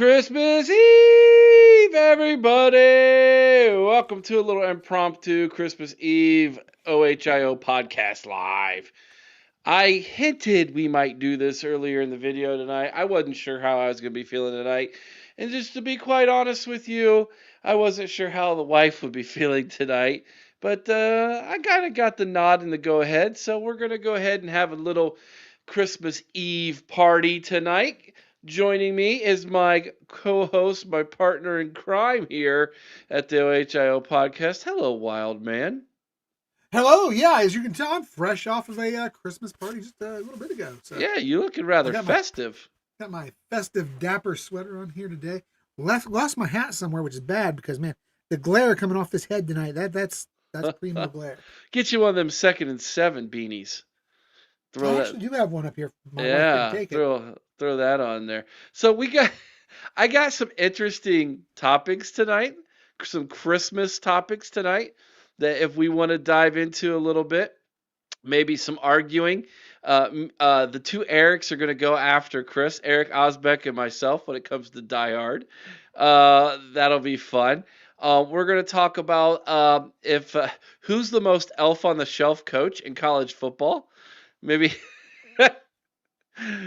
Christmas Eve, everybody! Welcome to a little impromptu Christmas Eve OHIO podcast live. I hinted we might do this earlier in the video tonight. I wasn't sure how I was going to be feeling tonight. And just to be quite honest with you, I wasn't sure how the wife would be feeling tonight. But I kind of got the nod and the go ahead. So we're going to go ahead and have a little Christmas Eve party tonight. Joining me is my co-host, my partner in crime here at the OHIO podcast. Hello, wild man. Hello, yeah, as you can tell, I'm fresh off of a Christmas party just a little bit ago. So Yeah, you're looking rather got festive. got my festive dapper sweater on here today. Lost my hat somewhere, which is bad because man, the glare coming off this head tonight, that's primo glare. Get you one of them 2nd and 7 beanies. I actually do have one up here. My wife Yeah, didn't take it. throw that on there. So I got some interesting topics tonight, some Christmas topics tonight that if we want to dive into a little bit, maybe some arguing. The two Erics are going to go after Chris, Eric Osbeck and myself when it comes to Die Hard. That'll be fun. We're going to talk about if who's the most elf on the shelf coach in college football. Maybe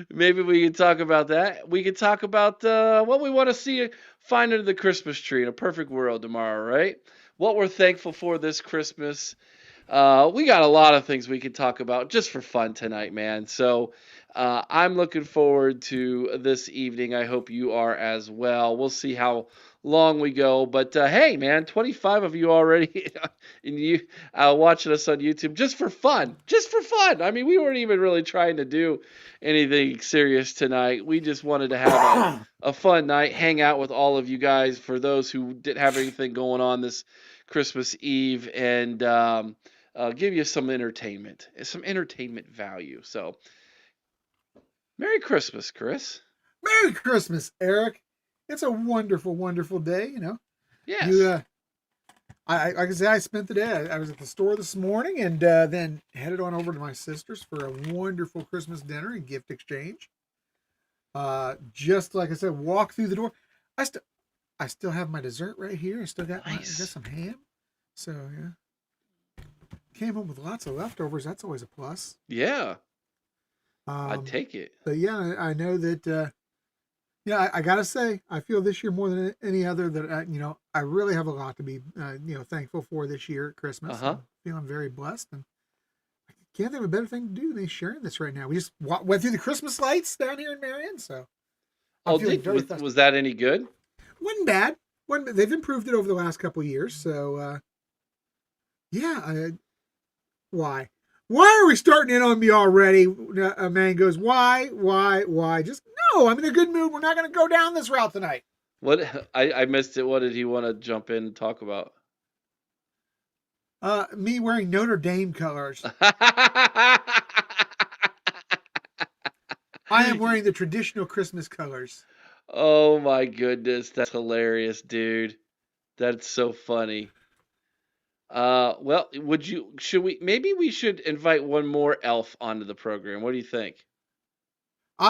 maybe we can talk about that. We can talk about what we want to see find under the Christmas tree in a perfect world tomorrow, right? What we're thankful for this Christmas. We got a lot of things we can talk about just for fun tonight, man. So I'm looking forward to this evening. I hope you are as well. We'll see how long we go. But hey, man, 25 of you already and you watching us on YouTube just for fun. Just for fun. I mean, we weren't even really trying to do anything serious tonight. We just wanted to have a fun night, hang out with all of you guys for those who didn't have anything going on this Christmas Eve, and give you some entertainment value. So, Merry Christmas, Chris. Merry Christmas, Eric. It's a wonderful, wonderful day. You know, Yes. you. Like I say, I spent the day. I was at the store this morning, and then headed on over to my sister's for a wonderful Christmas dinner and gift exchange. Just like I said, walk through the door. I still have my dessert right here. I still got Nice. got some ham. So yeah, came home with lots of leftovers. That's always a plus. Yeah, I'd take it. But yeah, I know that. Yeah, I gotta say, I feel this year more than any other that I really have a lot to be thankful for this year at Christmas. Uh-huh. I'm feeling very blessed, and I can't think of a better thing to do than sharing this right now. We just went through the Christmas lights down here in Marion, so I'm feeling very festive. Was that any good? Wasn't bad. They've improved it over the last couple of years. So, yeah. Why? Why are we starting in on me already? A man goes, why? Just no. I'm in a good mood. We're not going to go down this route tonight. What I missed it. What did he want to jump in and talk about? Me wearing Notre Dame colors. I am wearing the traditional Christmas colors. Oh my goodness, that's hilarious, dude. That's so funny. Well, maybe we should invite one more elf onto the program. What do you think?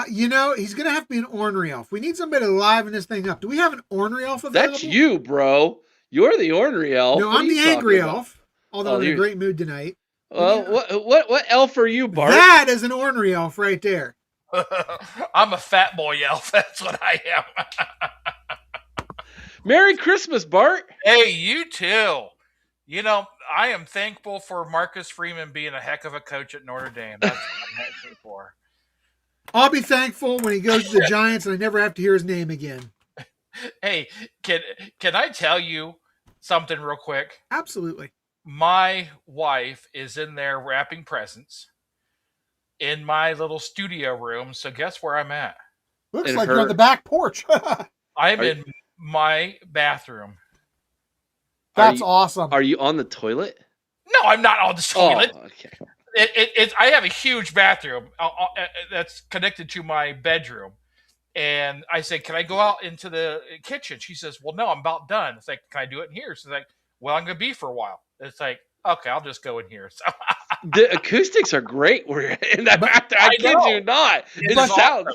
He's going to have to be an ornery elf. We need somebody to liven this thing up. Do we have an ornery elf available? That's you, bro. You're the ornery elf. No, What I'm are you the angry talking about? elf. Although I'm in a great mood tonight. Well, what elf are you, Bart? That is an ornery elf right there. I'm a fat boy elf. That's what I am. Merry Christmas, Bart. Hey, you too. You know, I am thankful for Marcus Freeman being a heck of a coach at Notre Dame. That's what I'm thankful for. I'll be thankful when he goes to the Giants and I never have to hear his name again. Hey, can I tell you something real quick? Absolutely. My wife is in there wrapping presents in my little studio room. So guess where I'm at? Looks In like her- you're on the back porch. I'm Are- in my bathroom. That's awesome. Are you on the toilet? No, I'm not on the toilet. Oh, okay. I have a huge bathroom that's connected to my bedroom. And I said, can I go out into the kitchen? She says, well, no, I'm about done. It's like, can I do it in here? She's like, well, I'm going to be for a while. It's like, okay, I'll just go in here. So The acoustics are great. We're in that bathroom. I kid know. you not. It's It sounds. awesome.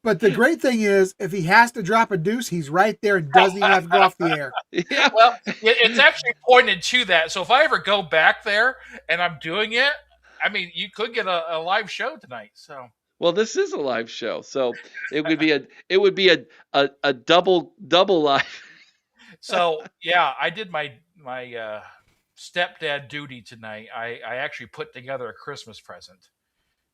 But the great thing is, if he has to drop a deuce, he's right there and doesn't even have to go off the air. Yeah. Well, it's actually pointed to that. So if I ever go back there and I'm doing it, I mean, you could get a live show tonight. So Well, this is a live show, so it would be a double live. so yeah, I did my stepdad duty tonight. I actually put together a Christmas present.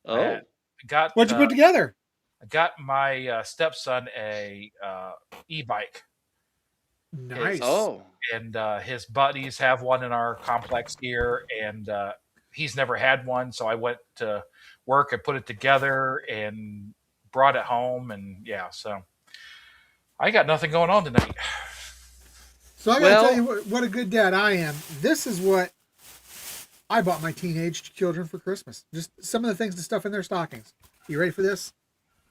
Oh, Got What'd you put together? I got my stepson a e-bike. Nice. oh, And his buddies have one in our complex here, and he's never had one. So I went to work and put it together and brought it home, and yeah, so I got nothing going on tonight. So I gotta Well- tell you what a good dad I am. This is what I bought my teenage children for Christmas. Just some of the things to stuff in their stockings. You ready for this?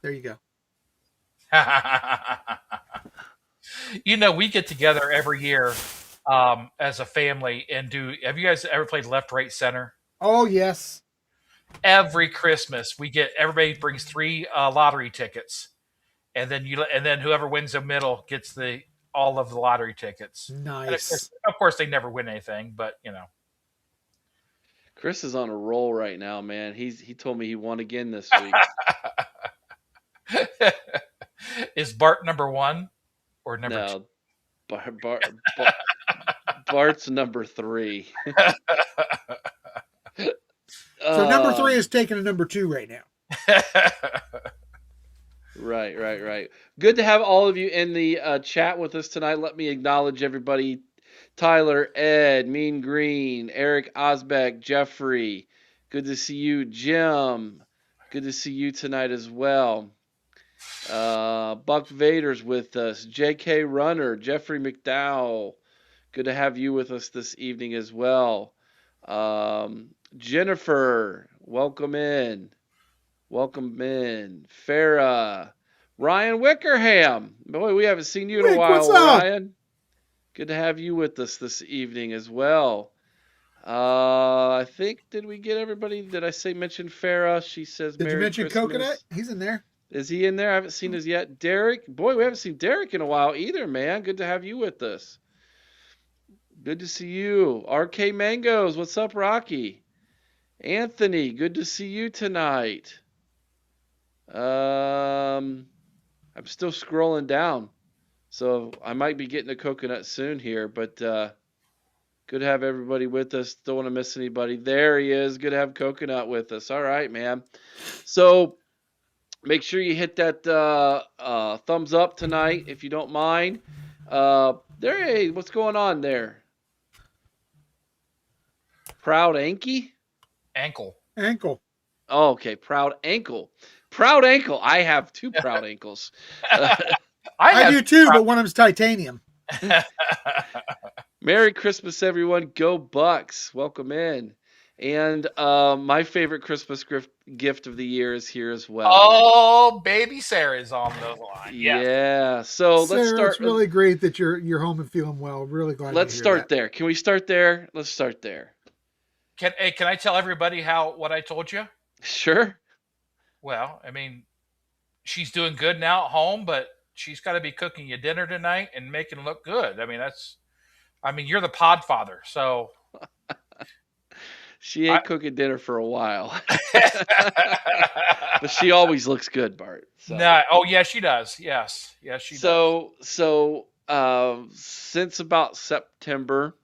There you go. You know, we get together every year as a family and do. Have you guys ever played left, right, center? Oh yes. Every Christmas, everybody brings 3 lottery tickets, and then whoever wins the middle gets all of the lottery tickets. And Nice. of course, they never win anything, but you know. Chris is on a roll right now, man. He told me he won again this week. Is Bart number 1 or number 2? No, Bart's number 3. So number 3 is taking a number 2 right now. Right. Good to have all of you in the chat with us tonight. Let me acknowledge everybody. Tyler, Ed, Mean Green, Eric Osbeck, Jeffrey. Good to see you. Jim, good to see you tonight as well. Buck Vader's with us. JK Runner, Jeffrey McDowell. Good to have you with us this evening as well. Jennifer, welcome in. Farah. Ryan Wickerham. Boy, we haven't seen you in a Wick, while, what's up? Ryan. Good to have you with us this evening as well. I think, did we get everybody? Did I mention Farah? She says Did Merry you mention Christmas. Coconut? He's in there. Is he in there? I haven't seen his yet. Derek, boy, we haven't seen Derek in a while either, man. Good to have you with us. Good to see you. RK Mangoes, what's up, Rocky? Anthony, good to see you tonight. I'm still scrolling down, so I might be getting a coconut soon here, but good to have everybody with us. Don't want to miss anybody. There he is. Good to have Coconut with us. All right, man. So make sure you hit that thumbs up tonight if you don't mind. Hey, what's going on there? Proud Anky? Ankle. Oh, okay, Proud Ankle. Proud Ankle. I have 2 proud ankles. I do too, but one of them's titanium. Merry Christmas, everyone. Go Bucks. Welcome in. And my favorite Christmas gift of the year is here as well. Oh, baby Sarah's on the line. Yes. Yeah. So Sarah, let's start. It's really great that you're home and feeling well. Really glad. Let's to hear start that. there. Can we start there? Let's start there. Can I tell everybody what I told you? Sure. Well, I mean, she's doing good now at home, but she's got to be cooking you dinner tonight and making it look good. I mean, you're the pod father, so. She ain't cooking dinner for a while. But she always looks good, Bart. So. Nah, oh, yeah, she does. Yes, she does. So since about September,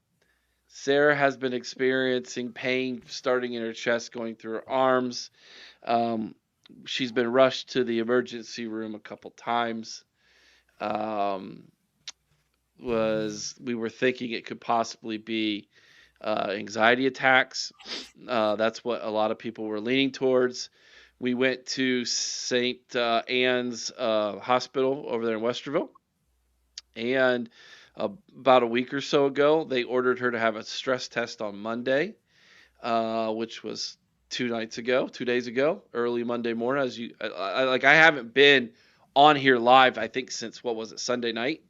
Sarah has been experiencing pain starting in her chest, going through her arms. She's been rushed to the emergency room a couple times. We were thinking it could possibly be anxiety attacks. That's what a lot of people were leaning towards. We went to St. Anne's Hospital over there in Westerville, and about a week or so ago, they ordered her to have a stress test on Monday, which was 2 days ago, early Monday morning. I haven't been on here live, I think, since Sunday night.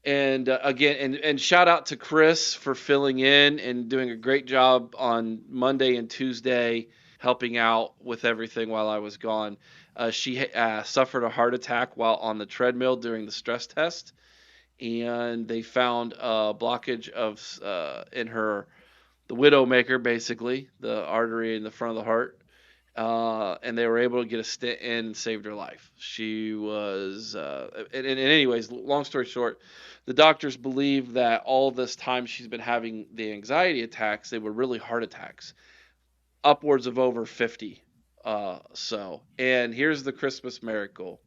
And again, and shout out to Chris for filling in and doing a great job on Monday and Tuesday, helping out with everything while I was gone. She suffered a heart attack while on the treadmill during the stress test, and they found a blockage of in the widowmaker, basically the artery in the front of the heart, and they were able to get a stent in and saved her life. She was, and anyways, long story short, the doctors believe that all this time she's been having the anxiety attacks, they were really heart attacks, upwards of over 50. And here's the Christmas miracle.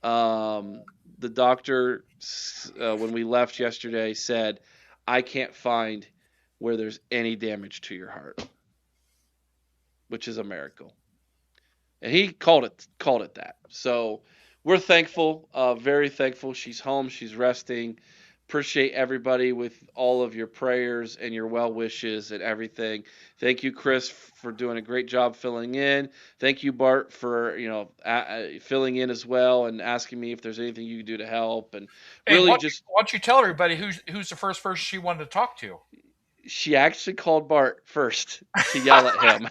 The doctor, when we left yesterday, said, I can't find where there's any damage to your heart, which is a miracle. And he called it that. So we're thankful, very thankful. She's home, she's resting. Appreciate everybody with all of your prayers and your well wishes and everything. Thank you, Chris, for doing a great job filling in. Thank you, Bart, for filling in as well and asking me if there's anything you can do to help. And really, why don't you tell everybody who's the first person she wanted to talk to? She actually called Bart first to yell at him.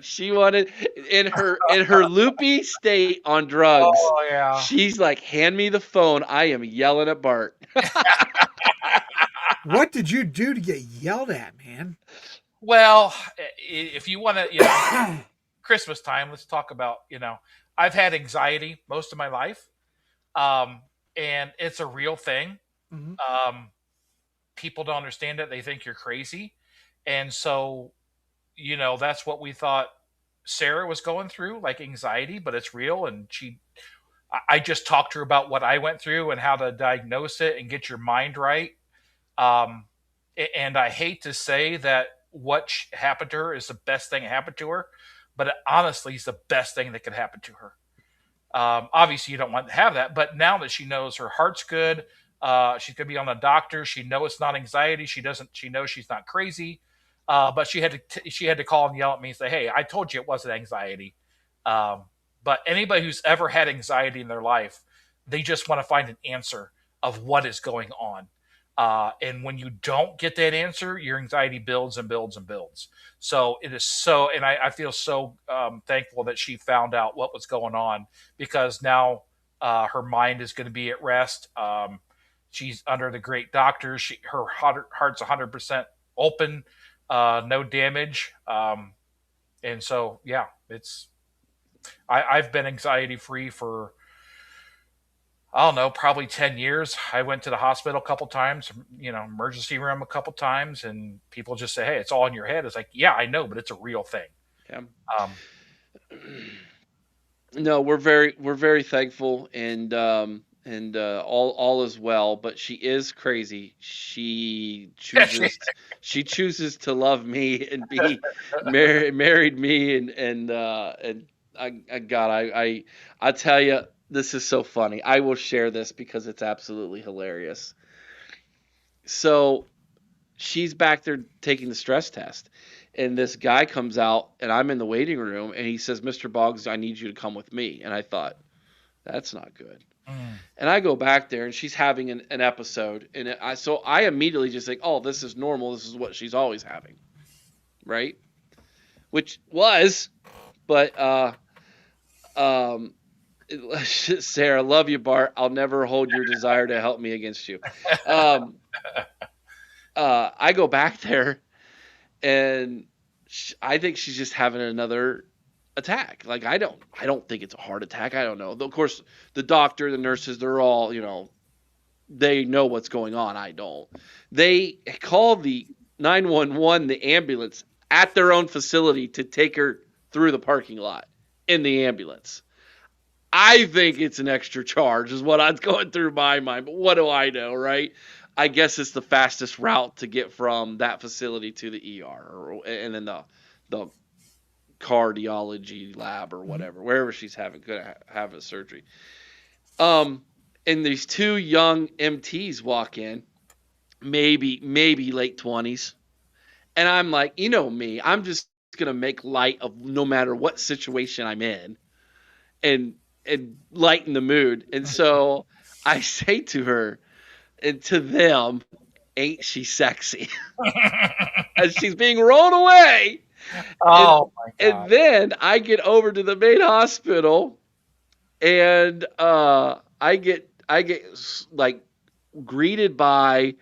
She wanted, in her loopy state on drugs. Oh yeah. She's like, hand me the phone. I am yelling at Bart. What did you do to get yelled at, man? Well, if you want to, Christmas time, let's talk about, I've had anxiety most of my life. And it's a real thing. Mm-hmm. People don't understand it. They think you're crazy. And so, that's what we thought Sarah was going through, like anxiety, but it's real. And I just talked to her about what I went through and how to diagnose it and get your mind right. And I hate to say that what happened to her is the best thing that happened to her, but it honestly is the best thing that could happen to her. Obviously you don't want to have that, but now that she knows her heart's good, she's going to be on the doctor. She knows it's not anxiety. She knows she's not crazy. But she had to call and yell at me and say, hey, I told you it wasn't anxiety. But anybody who's ever had anxiety in their life, they just want to find an answer of what is going on. And when you don't get that answer, your anxiety builds and builds and builds. So it is so, and I feel so thankful that she found out what was going on, because now her mind is going to be at rest. She's under the great doctors. Her heart's 100% open, no damage. And so, yeah, I've been anxiety free for, I don't know, probably 10 years. I went to the hospital a couple times, emergency room a couple times, and people just say, hey, it's all in your head. It's like, yeah, I know, but it's a real thing. Yeah. No, we're very thankful, and all is well, but she is crazy. She chooses to love me and be married me, and I tell you, this is so funny. I will share this because it's absolutely hilarious. So she's back there taking the stress test, and this guy comes out, and I'm in the waiting room, and he says, Mr. Boggs, I need you to come with me. And I thought, that's not good. And I go back there, and she's having an episode, and so I immediately just think, oh, this is normal. This is what she's always having, right? Which was, but Sarah, love you, Bart. I'll never hold your desire to help me against you. I go back there, and I think she's just having another attack. Like, I don't think it's a heart attack. I don't know. Of course, the doctor, the nurses, they're all, they know what's going on. I don't. They call the 911, the ambulance, at their own facility to take her through the parking lot in the ambulance. I think it's an extra charge is what I'm going through my mind, but what do I know, right? I guess it's the fastest route to get from that facility to the ER, and then the cardiology lab or whatever, wherever she's going to have a surgery. And these two young MTs walk in, maybe late 20s, and I'm like, me, I'm just going to make light of no matter what situation I'm in, and lighten the mood. And so I say to her and to them, ain't she sexy? As she's being rolled away. Oh my And God. then I get over to the main hospital, and I get like greeted by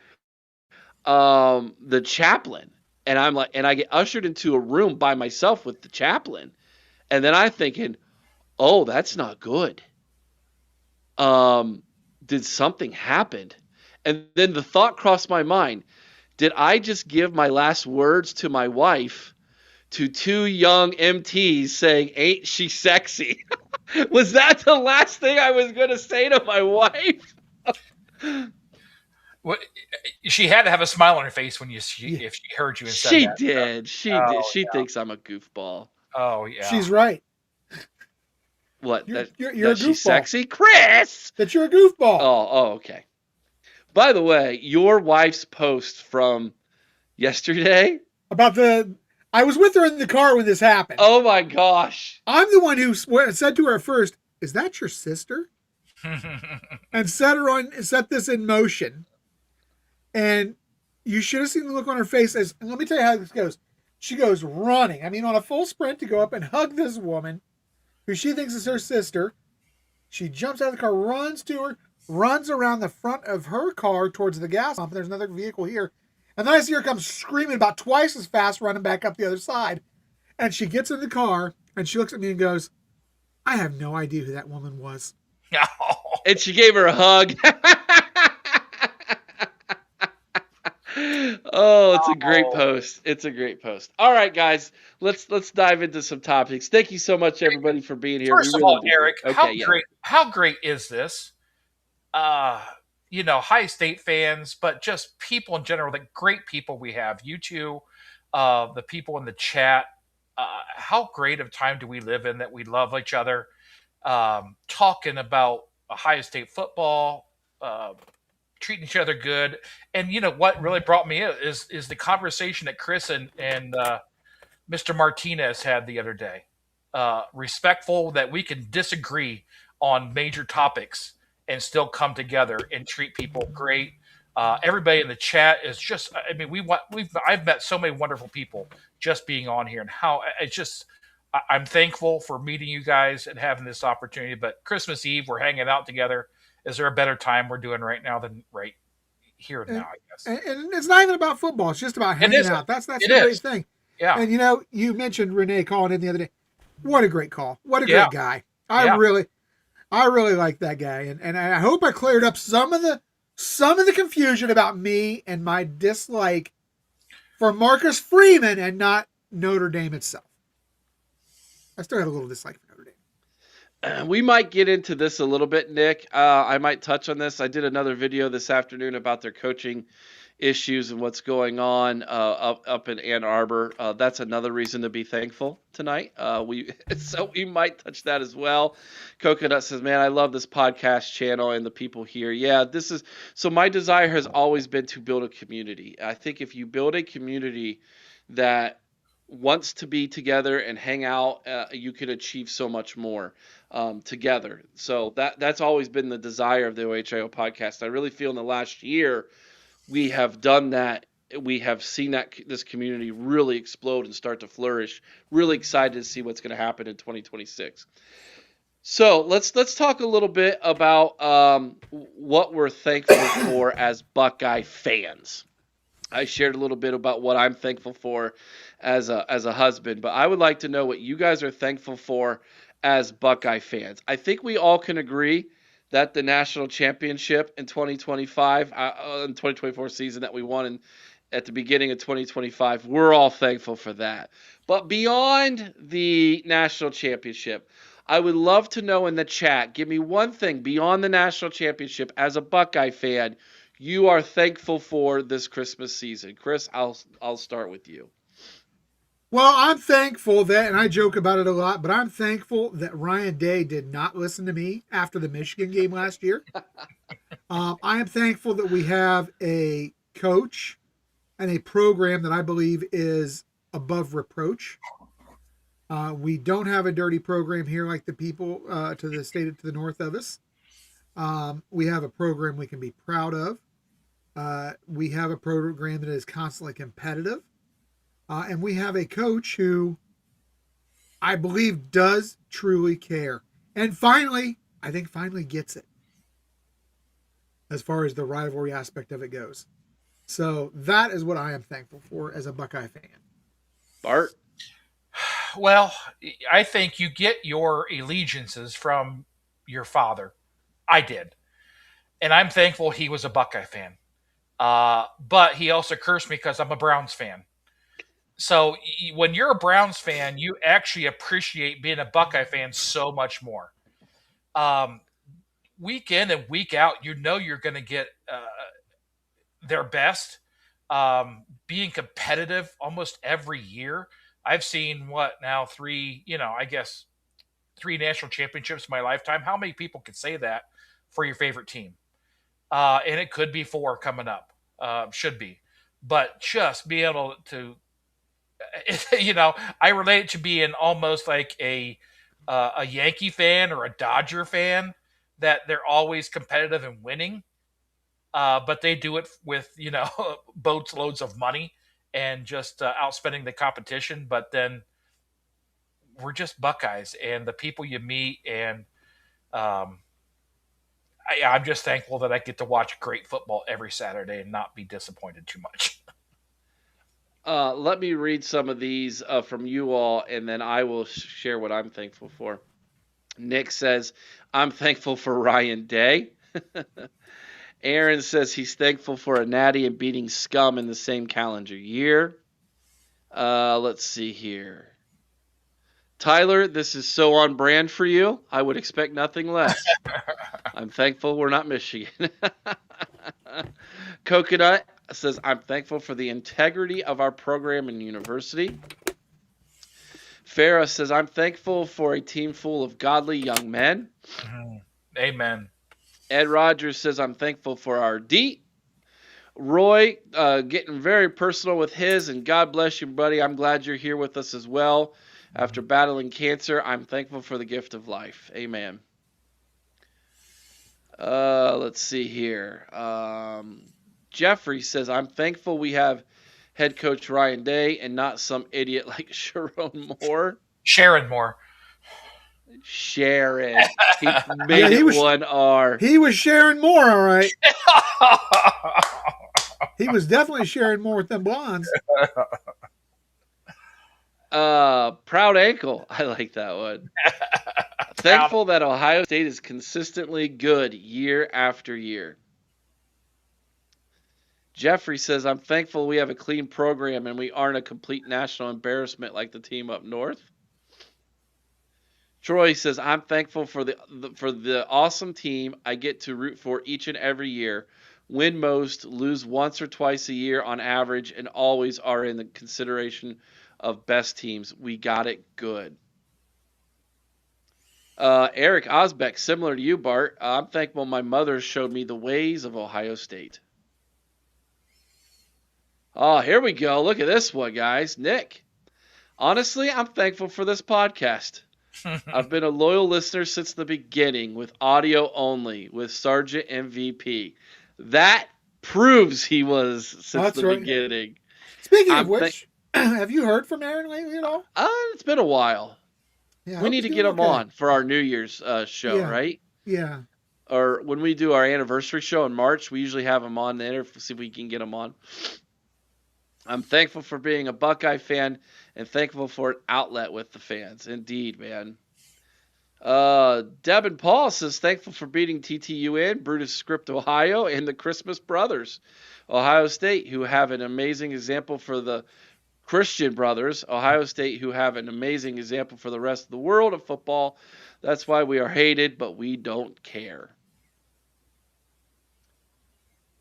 the chaplain, and I'm like, and I get ushered into a room by myself with the chaplain, and then I'm thinking, oh, that's not good. Um, did something happen? And then the thought crossed my mind: did I just give my last words to my wife to two young MTs saying, "Ain't she sexy"? Was that the last thing I was gonna say to my wife? What, she had to have a smile on her face when Yeah, if she heard you and said She that. did. She did. Oh She thinks I'm a goofball. oh yeah. she's right. What? You're a That she's goofball. sexy, Chris? That you're a goofball. Oh, okay. By the way, your wife's post from yesterday. About I was with her in the car when this happened. Oh my gosh. I'm the one who said to her first, "Is that your sister?" And set this in motion. And you should have seen the look on her face. And let me tell you how this goes. She goes running. I mean, on a full sprint to go up and hug this woman, who she thinks is her sister. She jumps out of the car, runs to her, runs around the front of her car towards the gas pump. There's another vehicle here. And then I see her come screaming about twice as fast, running back up the other side. And she gets in the car and she looks at me and goes, "I have no idea who that woman was." And she gave her a hug. Oh, it's a great post. It's a great post. All right, guys, let's dive into some topics. Thank you so much, everybody, for being here. First of all, do. Eric, Okay, how great is this? High State fans, but just people in general, the great people we have. You two, the people in the chat. How great of time do we live in that we love each other? Talking about Ohio State football, treating each other good. And you know what really brought me in is the conversation that Chris and Mr. Martinez had the other day. Respectful that we can disagree on major topics and still come together and treat people great. Everybody in the chat is just, I mean, I've met so many wonderful people just being on here, and how it's just, I'm thankful for meeting you guys and having this opportunity. But Christmas Eve, we're hanging out together. Is there a better time we're doing right now than right here and now, I guess? And it's not even about football. It's just about hanging out. That's the great thing. Yeah. And you mentioned Renee calling in the other day. What a great call. What a Yeah. great guy. I really like that guy. And I hope I cleared up some of the confusion about me and my dislike for Marcus Freeman and not Notre Dame itself. I still had a little dislike for Notre Dame. We might get into this a little bit, Nick. I might touch on this. I did another video this afternoon about their coaching issues and what's going on up in Ann Arbor. That's another reason to be thankful tonight. So we might touch that as well. Coconut says, "Man, I love this podcast channel and the people here." Yeah, so my desire has always been to build a community. I think if you build a community that wants to be together and hang out, you can achieve so much more together. So that's always been the desire of the OHIO podcast. I really feel in the last year we have done that. We have seen this community really explode and start to flourish. Really excited to see what's going to happen in 2026. So let's talk a little bit about what we're thankful for as Buckeye fans. I shared a little bit about what I'm thankful for as a husband, but I would like to know what you guys are thankful for as Buckeye fans. I think we all can agree that the national championship in 2025, in 2024 season that we won at the beginning of 2025, we're all thankful for that. But beyond the national championship, I would love to know in the chat, give me one thing beyond the national championship as a Buckeye fan you are thankful for this Christmas season. Chris, I'll start with you. Well, I'm thankful that, and I joke about it a lot, but I'm thankful that Ryan Day did not listen to me after the Michigan game last year. I am thankful that we have a coach and a program that I believe is above reproach. We don't have a dirty program here like the people to the north of us. We have a program we can be proud of. We have a program that is constantly competitive. And we have a coach who I believe does truly care. And finally, I think finally gets it as far as the rivalry aspect of it goes. So that is what I am thankful for as a Buckeye fan. Bart? Well, I think you get your allegiances from your father. I did. And I'm thankful he was a Buckeye fan. But he also cursed me because I'm a Browns fan. So when you're a Browns fan, you actually appreciate being a Buckeye fan so much more. Um, Week in and week out, you know you're going to get their best. Being competitive almost every year. I've seen three national championships in my lifetime. How many people could say that for your favorite team? And it could be 4 coming up. Should be. But just be able to, I relate it to being almost like a Yankee fan or a Dodger fan, that they're always competitive and winning. But they do it with, boats loads of money and just outspending the competition. But then we're just Buckeyes, and the people you meet, and I'm just thankful that I get to watch great football every Saturday and not be disappointed too much. Let me read some of these from you all, and then I will share what I'm thankful for. Nick says, I'm thankful for Ryan Day. Aaron says he's thankful for a natty and beating Scum in the same calendar year. Let's see here. Tyler, this is so on brand for you. I would expect nothing less. I'm thankful we're not Michigan. Coconut says, I'm thankful for the integrity of our program and university. Farah says, I'm thankful for a team full of godly young men. Amen. Ed Rogers says, I'm thankful for our D. Roy, getting very personal with his, and God bless you, buddy. I'm glad you're here with us as well. After battling cancer, I'm thankful for the gift of life. Amen. Let's see here. Jeffrey says, I'm thankful we have head coach Ryan Day and not some idiot like Sharon Moore. Sharon Moore. Sharon. He made it one R. He was Sharon Moore, all right. He was definitely Sharon Moore with them blondes. Proud ankle. I like that one. Thankful that Ohio State is consistently good year after year. Jeffrey says, I'm thankful we have a clean program and we aren't a complete national embarrassment like the team up north. Troy says, I'm thankful for the awesome team I get to root for each and every year. Win most, lose once or twice a year on average, and always are in the consideration of best teams. We got it good. Eric Osbeck, similar to you, Bart, I'm thankful my mother showed me the ways of Ohio State. Oh, here we go. Look at this one, guys. Nick, honestly, I'm thankful for this podcast. I've been a loyal listener since the beginning with audio only with Sergeant MVP. That proves he was since the beginning. Speaking of which, have you heard from Aaron lately at all? It's been a while. Yeah, we need to get him on for our New Year's show, right? Yeah. Or when we do our anniversary show in March, we usually have him on there to see if we can get him on. I'm thankful for being a Buckeye fan and thankful for an outlet with the fans. Indeed, man. Deb and Paul says, thankful for beating TTUN, Brutus Script, Ohio, and the Christmas Brothers, Ohio State, who have an amazing example for the Christian Brothers, Ohio State, who have an amazing example for the rest of the world of football. That's why we are hated, but we don't care.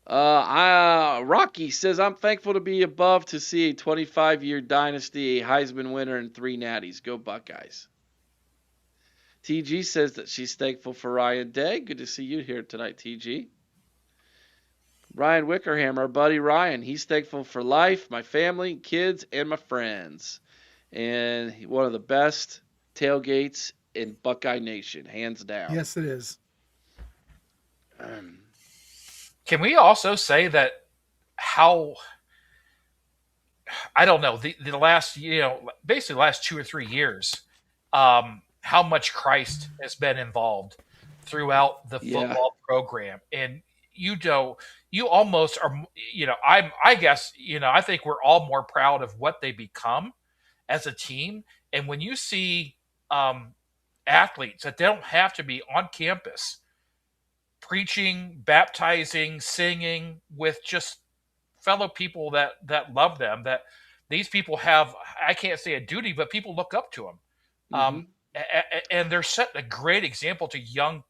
Rocky says, I'm thankful to be above to see a 25-year dynasty, a Heisman winner, and 3 natties. Go Buckeyes. TG says that she's thankful for Ryan Day. Good to see you here tonight, TG. Ryan Wickerham, our buddy Ryan, he's thankful for life, my family, kids, and my friends. And one of the best tailgates in Buckeye Nation, hands down. Yes, it is. Can we also say that how I don't know, the last, basically the last 2 or 3 years, how much Christ has been involved throughout the Yeah. football program. And you almost are, I guess, I think we're all more proud of what they become as a team. And when you see athletes that they don't have to be on campus preaching, baptizing, singing with just fellow people that love them, that these people have, I can't say a duty, but people look up to them. Hmm. And they're setting a great example to young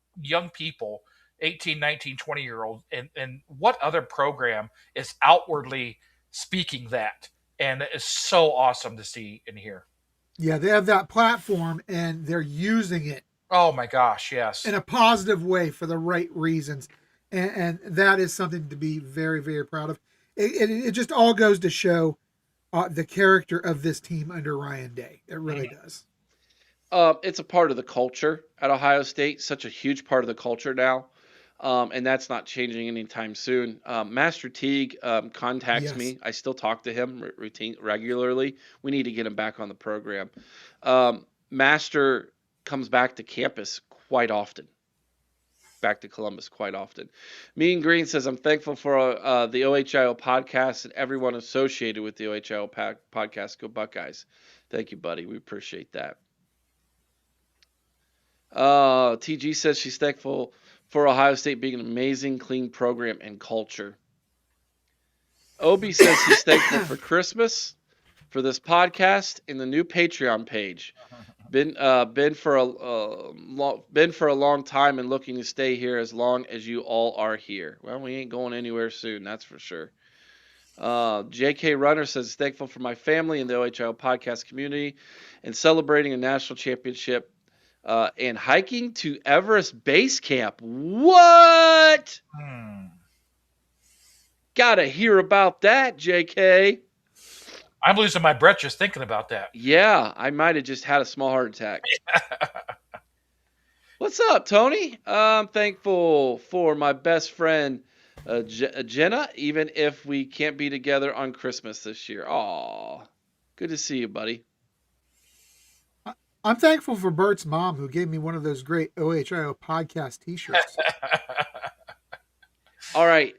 people, 18, 19, 20-year olds. And what other program is outwardly speaking that? And it's so awesome to see and hear. Yeah, they have that platform and they're using it Oh my gosh, yes. in a positive way for the right reasons. And that is something to be very, very proud of. It just all goes to show the character of this team under Ryan Day. It really does. It's a part of the culture at Ohio State, such a huge part of the culture now. And that's not changing anytime soon. Master Teague contacts Yes. me. I still talk to him regularly. We need to get him back on the program. Master comes back to campus quite often, back to Columbus quite often. Mean Green says, I'm thankful for the OHIO podcast and everyone associated with the OHIO podcast. Go Buckeyes. Thank you, buddy. We appreciate that. TG says she's thankful for Ohio State being an amazing, clean program and culture. Obi says he's thankful for Christmas, for this podcast, and the new Patreon page. Been for a long time and looking to stay here as long as you all are here. Well, we ain't going anywhere soon, that's for sure. JK Runner says thankful for my family and the OHIO podcast community and celebrating a national championship and hiking to Everest Base Camp. What? Gotta hear about that, JK. I'm losing my breath just thinking about that. Yeah, I might have just had a small heart attack. What's up, Tony? I'm thankful for my best friend, Jenna, even if we can't be together on Christmas this year. Aw, good to see you, buddy. I'm thankful for Bert's mom, who gave me one of those great OHIO podcast t-shirts. All right,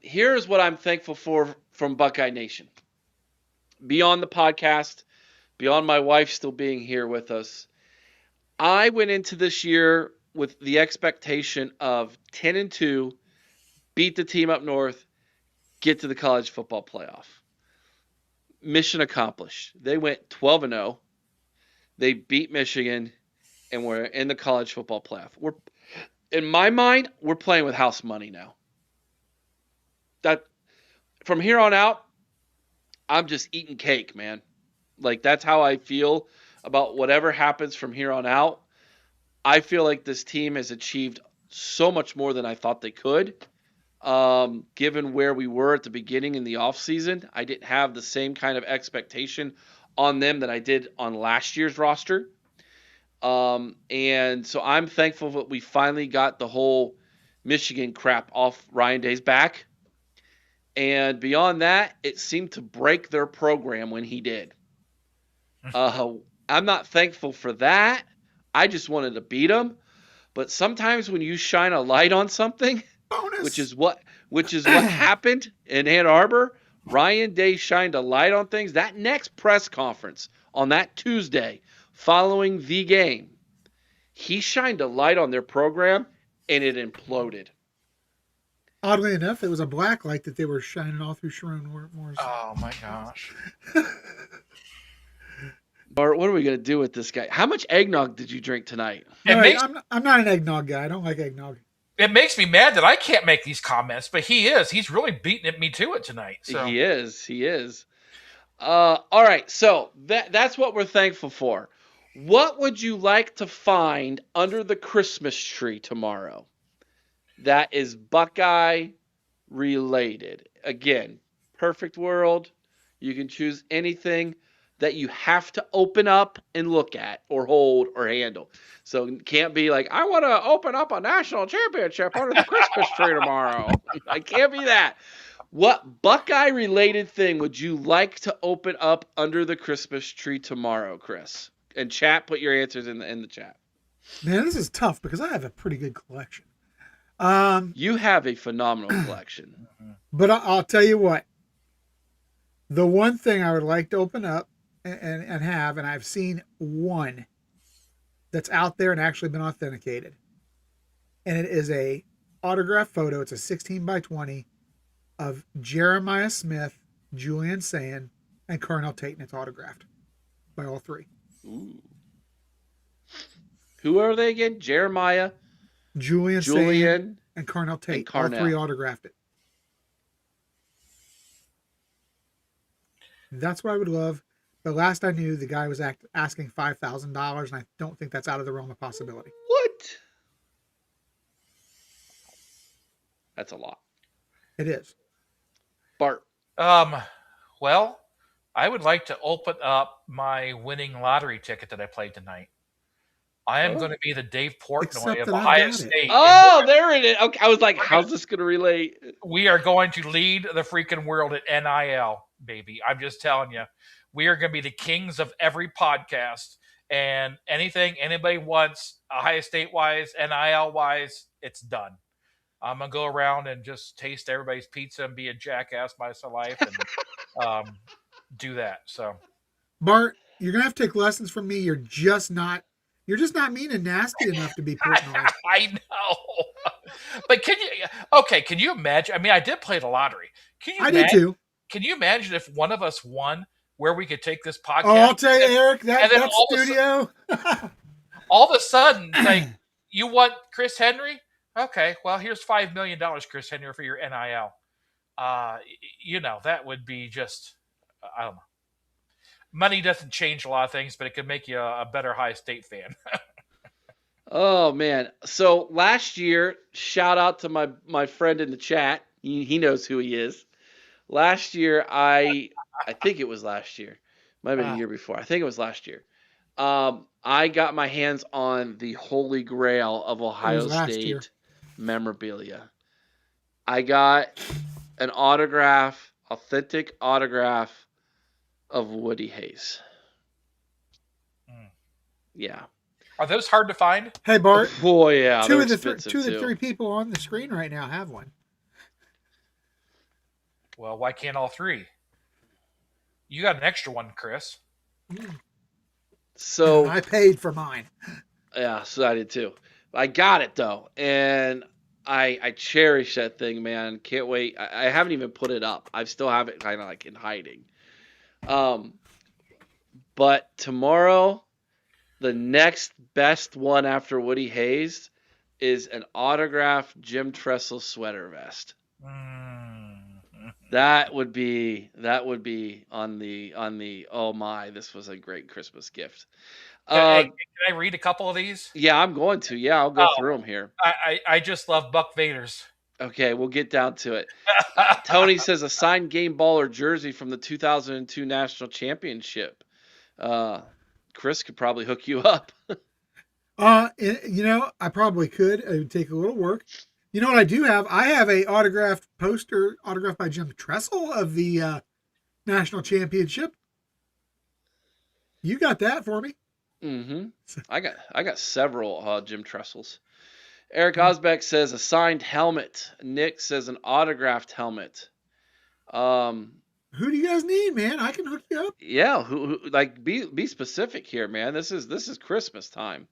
here's what I'm thankful for from Buckeye Nation. Beyond the podcast, beyond my wife still being here with us, I went into this year with the expectation of 10-2, beat the team up north, get to the college football playoff. Mission accomplished. They went 12-0. They beat Michigan, and we're in the college football playoff. In my mind, we're playing with house money now. That from here on out, I'm just eating cake, man. Like, that's how I feel about whatever happens from here on out. I feel like this team has achieved so much more than I thought they could. Given where we were at the beginning in the offseason, I didn't have the same kind of expectation on them that I did on last year's roster. And so I'm thankful that we finally got the whole Michigan crap off Ryan Day's back. And beyond that, it seemed to break their program when he did. I'm not thankful for that. I just wanted to beat him. But sometimes when you shine a light on something, Bonus. which is what happened in Ann Arbor, Ryan Day shined a light on things. That next press conference on that Tuesday following the game, he shined a light on their program, and it imploded. Oddly enough, it was a black light that they were shining all through Sharon Morrison. Oh my gosh. Bart, what are we going to do with this guy? How much eggnog did you drink tonight? I'm not an eggnog guy. I don't like eggnog. It makes me mad that I can't make these comments, but he is. He's really beating at me to it tonight. So. He is. All right, so that's what we're thankful for. What would you like to find under the Christmas tree tomorrow that is Buckeye related? Again, perfect world. You can choose anything that you have to open up and look at or hold or handle. So it can't be like, I want to open up a national championship under the Christmas tree tomorrow. I can't be that. What Buckeye-related thing would you like to open up under the Christmas tree tomorrow, Chris? And chat, put your answers in the chat. Man, this is tough because I have a pretty good collection. You have a phenomenal collection. But I'll tell you what. The one thing I would like to open up and have, and I've seen one that's out there and actually been authenticated. And it is a autograph photo. It's a 16 by 20 of Jeremiah Smith, Julian Sand, and Carnell Tate, and it's autographed by all three. Ooh. Who are they again? Jeremiah, Julian Sand, and Carnell Tate. Carnell. All three autographed it. That's what I would love. But last I knew, the guy was asking $5,000, and I don't think that's out of the realm of possibility. What? That's a lot. It is. Bart. Well, I would like to open up my winning lottery ticket that I played tonight. I am going to be the Dave Portnoy Except of that I Ohio got it. State. Oh, there it is. Okay, I was like, how's this going to relate? We are going to lead the freaking world at NIL, baby. I'm just telling you. We are going to be the kings of every podcast. And anything anybody wants, Ohio State-wise, NIL-wise, it's done. I'm going to go around and just taste everybody's pizza and be a jackass my life and do that. So, Bart, you're going to have to take lessons from me. You're just not mean and nasty enough to be Portnoy. I know. But can you imagine? I mean, I did play the lottery. I did too. Can you imagine if one of us won, where we could take this podcast? Oh, I'll tell you, Eric, that all studio. All of a sudden, like, you want Chris Henry? Okay, well, here's $5 million, Chris Henry, for your NIL. That would be just, I don't know. Money doesn't change a lot of things, but it could make you a better Ohio State fan. Oh, man. So last year, shout out to my friend in the chat. He knows who he is. Last year, I think it was last year. Might have been the year before. I think it was last year. I got my hands on the holy grail of Ohio State memorabilia. I got an authentic autograph of Woody Hayes. Yeah. Are those hard to find? Hey, Bart. Boy, yeah. Two of the three people on the screen right now have one. Well, why can't all three? You got an extra one, Chris. So I paid for mine. Yeah, so I did too. I got it though, and I cherish that thing, man. Can't wait. I haven't even put it up. I still have it kind of like in hiding. But tomorrow, the next best one after Woody Hayes is an autographed Jim Tressel sweater vest. That would be on the oh my, this was a great Christmas gift. Can I read a couple of these? Yeah, I'm going to. Yeah, I'll go through them here. I just love Buck Vaders. Okay, we'll get down to it. Tony says a signed game baller jersey from the 2002 National Championship. Chris could probably hook you up. I probably could. It would take a little work. You know what I do have? I have a autographed poster, autographed by Jim Tressel of the National Championship. You got that for me? Mm-hmm. I got several Jim Tressels. Eric Osbeck says a signed helmet. Nick says an autographed helmet. Who do you guys need, man? I can hook you up. Yeah, who like be specific here, man. This is Christmas time.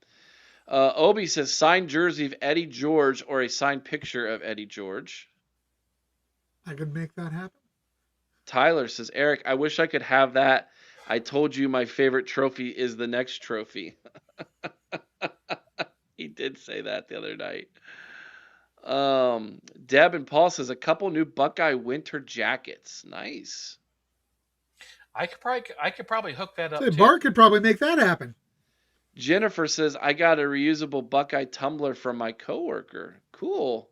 Obi says signed jersey of Eddie George or a signed picture of Eddie George. I could make that happen. Tyler says, Eric, I wish I could have that. I told you my favorite trophy is the next trophy. He did say that the other night. Deb and Paul says a couple new Buckeye winter jackets. Nice. I could probably hook that up. So Bart could probably make that happen. Jennifer says I got a reusable Buckeye tumbler from my coworker. Cool.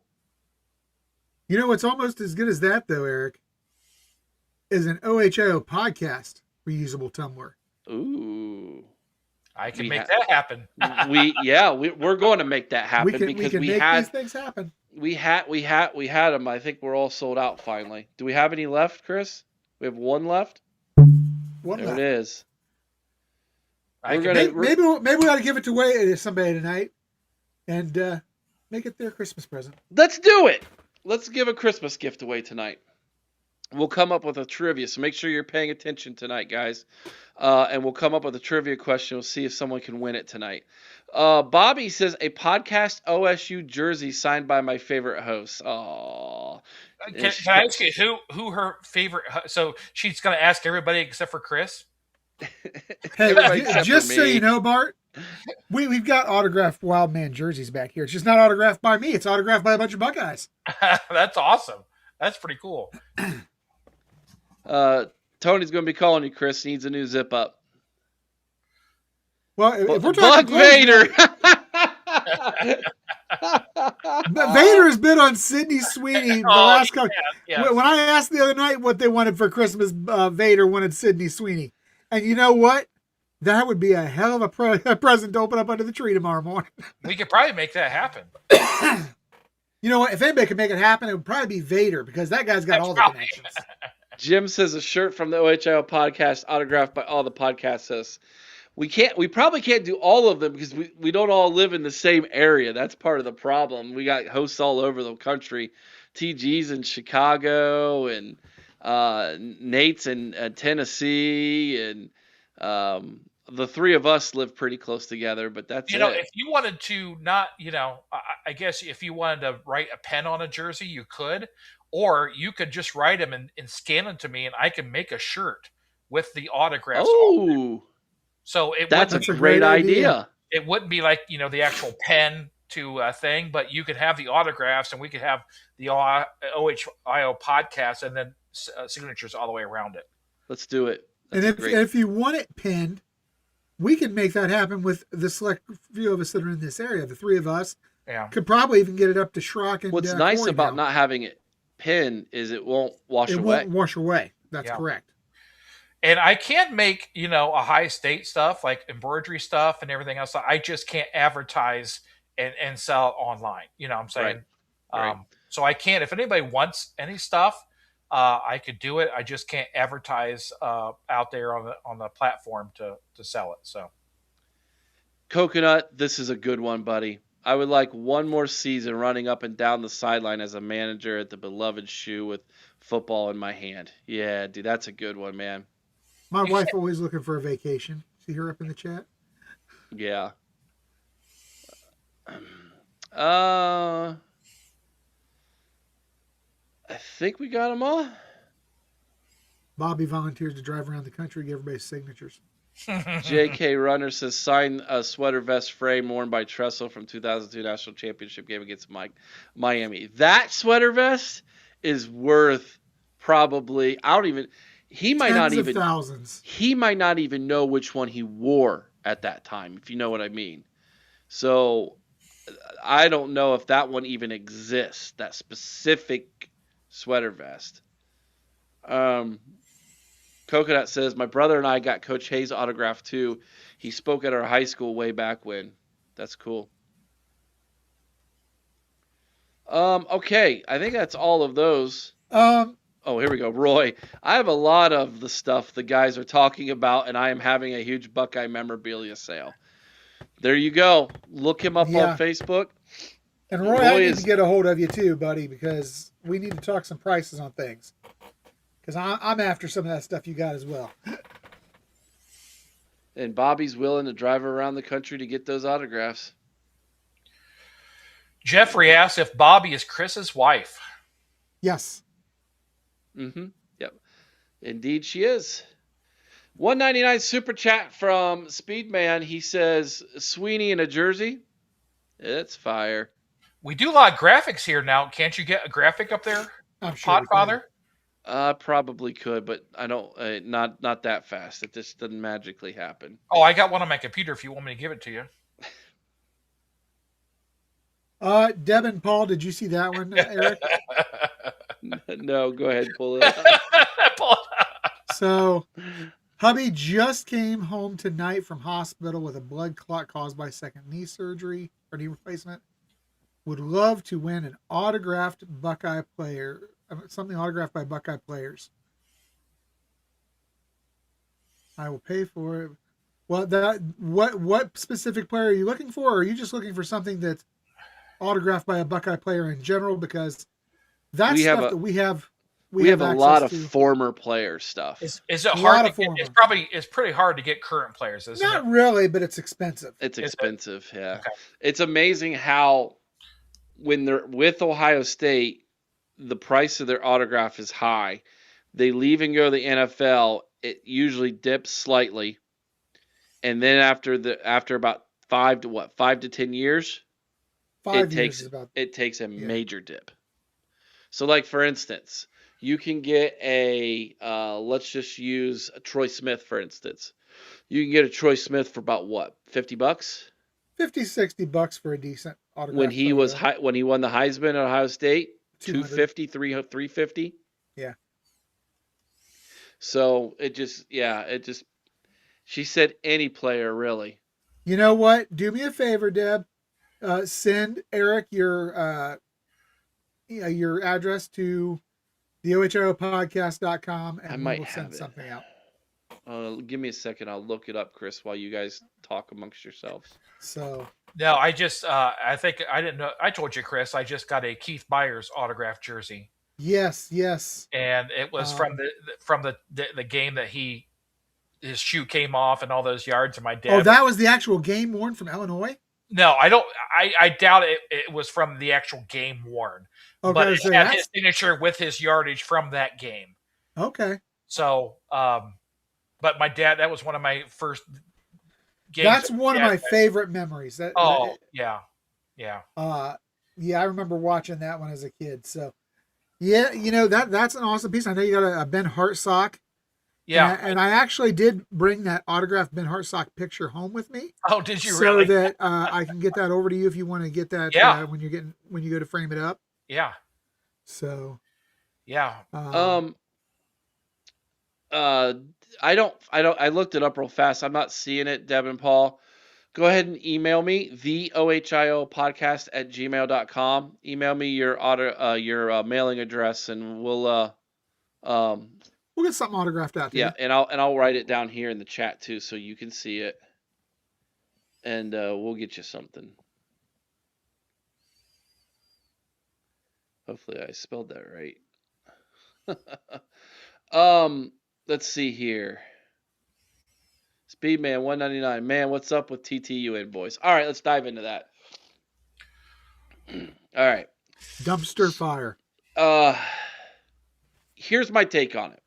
You know what's almost as good as that though, Eric? Is an OHIO podcast reusable tumbler. Ooh. I can make that happen. We're going to make that happen we can make these things happen. We had them. I think we're all sold out finally. Do we have any left, Chris? We have one left. One There left. it is. I We're can gonna Maybe we ought to give it away to somebody tonight, and make it their Christmas present. let's do it. Let's give a Christmas gift away tonight. We'll come up with a trivia, so make sure you're paying attention tonight, guys. And we'll come up with a trivia question. We'll see if someone can win it tonight. Bobby says a podcast OSU jersey signed by my favorite host. Aww. Can I ask you who her favorite? So she's going to ask everybody except for Chris. Hey, Everybody except just for so me. you know, Bart, we've got autographed Wildman jerseys back here. It's just not autographed by me. It's autographed by a bunch of Buckeyes. That's awesome. That's pretty cool. Tony's going to be calling you, Chris. He needs a new zip up. Well, if we're Buck talking Vader. Vader has been on Sydney Sweeney the last couple. Yeah. When I asked the other night what they wanted for Christmas, Vader wanted Sydney Sweeney. And you know what? That would be a hell of a present to open up under the tree tomorrow morning. We could probably make that happen. You know what? If anybody could make it happen, it would probably be Vader because that guy's got all the connections. Jim says a shirt from the OHIO podcast autographed by all the podcast hosts. We probably can't do all of them because we don't all live in the same area. That's part of the problem. We got hosts all over the country. TG's in Chicago and Nate's in Tennessee, and the three of us live pretty close together, but that's You know, it. if you wanted to not, I guess if you wanted to write a pen on a jersey, you could, or you could just write them and scan them to me, and I can make a shirt with the autographs. Oh, So it that's a wouldn't, great idea. it wouldn't be like the actual pen to a thing, but you could have the autographs, and we could have the OHIO podcast, and then signatures all the way around it. Let's do it. And if you want it pinned, we can make that happen with the select few of us that are in this area. The three of us could probably even get it up to Schrock and What's nice Corey about now. not having it pinned is it won't wash It away. won't wash away. That's correct. And I can make, a high state stuff like embroidery stuff and everything else. I just can't advertise and sell it online. You know what I'm saying? Right. So I can't, if anybody wants any stuff, I could do it. I just can't advertise out there on the platform to sell it. So Coconut, this is a good one, buddy. I would like one more season running up and down the sideline as a manager at the beloved shoe with football in my hand. Yeah, dude, that's a good one, man. My wife always looking for a vacation. See her up in the chat? Yeah. I think we got them all. Bobby volunteers to drive around the country, give everybody signatures. JK Runner says sign a sweater vest frame worn by Tressel from 2002 National Championship game against Miami. That sweater vest is worth probably he might Tens not of even thousands. He might not even know which one he wore at that time, if you know what I mean. So I don't know if that one even exists, that specific sweater vest. Coconut says, my brother and I got Coach Hayes' autograph too. He spoke at our high school way back when. That's cool. Okay, I think that's all of those. Oh, here we go. Roy, I have a lot of the stuff the guys are talking about, and I am having a huge Buckeye memorabilia sale. There you go. Look him up on Facebook. And Roy, I need to get a hold of you too, buddy, because we need to talk some prices on things. Because I'm after some of that stuff you got as well. And Bobby's willing to drive around the country to get those autographs. Jeffrey asks if Bobby is Chris's wife. Yes. Mm-hmm. Yep. Indeed she is. 199 super chat from Speedman. He says, Sweeney in a jersey? It's fire. We do a lot of graphics here now. Can't you get a graphic up there, I'm sure Podfather? Probably could, but I don't. Not that fast. It just doesn't magically happen. Oh, I got one on my computer. If you want me to give it to you. Deb and Paul, did you see that one, Eric? No, go ahead, pull it up. So, hubby just came home tonight from hospital with a blood clot caused by second knee surgery or knee replacement. would love to win an autographed Buckeye player, something autographed by Buckeye players. I will pay for it. Well, what specific player are you looking for? Or are you just looking for something that's autographed by a Buckeye player in general? Because that's stuff that we have a lot of former player stuff. Is it hard? It's pretty hard to get current players, isn't it? Not really, but it's expensive. It's expensive, yeah. Okay. It's amazing how when they're with Ohio State, the price of their autograph is high. They leave and go to the NFL, it usually dips slightly. And then after about 5 to 10 years, it takes a major dip. So like for instance, you can get let's just use a Troy Smith, for instance. You can get a Troy Smith for about what, $50? $50, $60 for a decent autograph. When he won the Heisman at Ohio State, $250, $350. Yeah. So she said any player really. You know what? Do me a favor, Deb. Send Eric your address to the OHIOpodcast.com and we'll send something out. Give me a second. I'll look it up, Chris, while you guys talk amongst yourselves. So no, I just I think I didn't know. I told you, Chris. I just got a Keith Byers autographed jersey. Yes. And it was from the game that his shoe came off and all those yards. And my dad. Oh, that was the actual game worn from Illinois? No, I don't. I doubt it was from the actual game worn. Okay, but it had his signature with his yardage from that game. Okay. So, but my dad, that was one of my first games. That's one of my favorite memories. Yeah. I remember watching that one as a kid. So, yeah, that's an awesome piece. I know you got a Ben Hartsock. Yeah. And I actually did bring that autographed Ben Hartsock picture home with me. Oh, did you really? So that I can get that over to you if you want to get that when you go to frame it up. Yeah. So. Yeah. I looked it up real fast. I'm not seeing it, Deb and Paul. Go ahead and email me, theohiopodcast@gmail.com. Email me your mailing address, and we'll get something autographed out to you. Yeah, and I'll write it down here in the chat too, so you can see it, and we'll get you something. Hopefully, I spelled that right. Let's see here. Speedman 199. Man, what's up with TTUN boys? All right, let's dive into that. All right. Dumpster fire. Here's my take on it.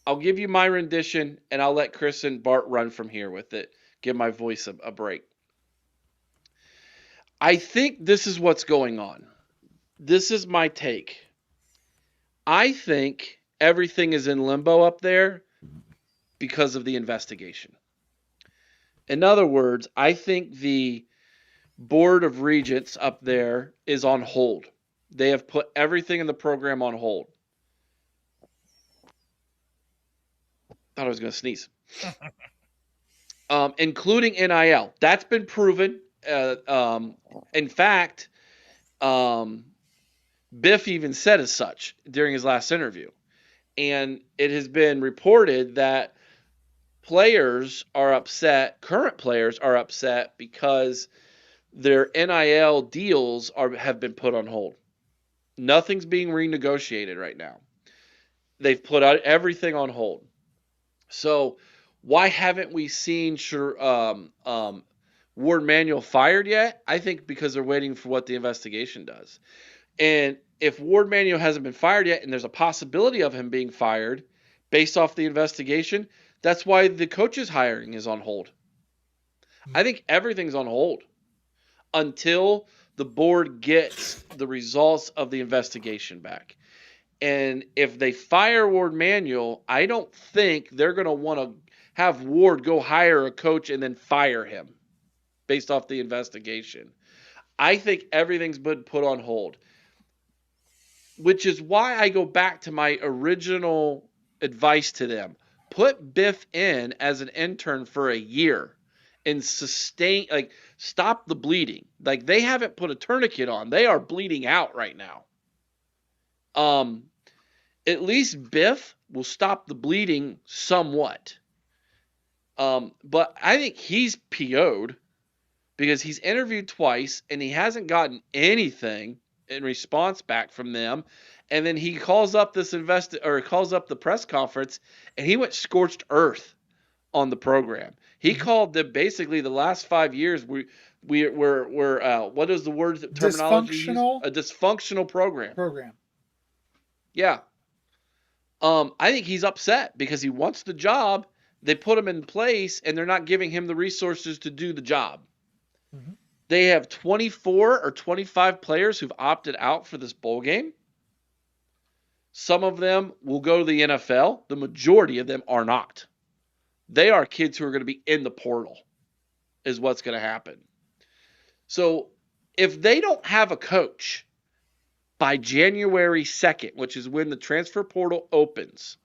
I'll give you my rendition, and I'll let Chris and Bart run from here with it. Give my voice a break. I think this is what's going on. This is my take. I think everything is in limbo up there because of the investigation. In other words, I think the Board of Regents up there is on hold. They have put everything in the program on hold. Thought I was going to sneeze. Including NIL. That's been proven. In fact, Biff even said as such during his last interview. And it has been reported that players are upset, current players are upset because their NIL deals have been put on hold. Nothing's being renegotiated right now. They've put out everything on hold. So why haven't we seen Ward Manuel fired yet? I think because they're waiting for what the investigation does. And if Ward Manuel hasn't been fired yet, and there's a possibility of him being fired based off the investigation, that's why the coach's hiring is on hold. I think everything's on hold until the board gets the results of the investigation back. And if they fire Ward Manuel, I don't think they're going to want to have Ward go hire a coach and then fire him based off the investigation. I think everything's been put on hold, which is why I go back to my original advice to them. Put Biff in as an intern for a year and stop the bleeding. Like, they haven't put a tourniquet on. They are bleeding out right now. At least Biff will stop the bleeding somewhat. But I think he's PO'd because he's interviewed twice and he hasn't gotten anything in response back from them. And then he calls up calls up the press conference, and he went scorched earth on the program. He called them basically the last 5 years we're what is the word terminology used? A dysfunctional program. Yeah. I think he's upset because he wants the job. They put him in place, and they're not giving him the resources to do the job. Mm-hmm. They have 24 or 25 players who've opted out for this bowl game. Some of them will go to the NFL. The majority of them are not. They are kids who are going to be in the portal, is what's going to happen. So if they don't have a coach by January 2nd, which is when the transfer portal opens,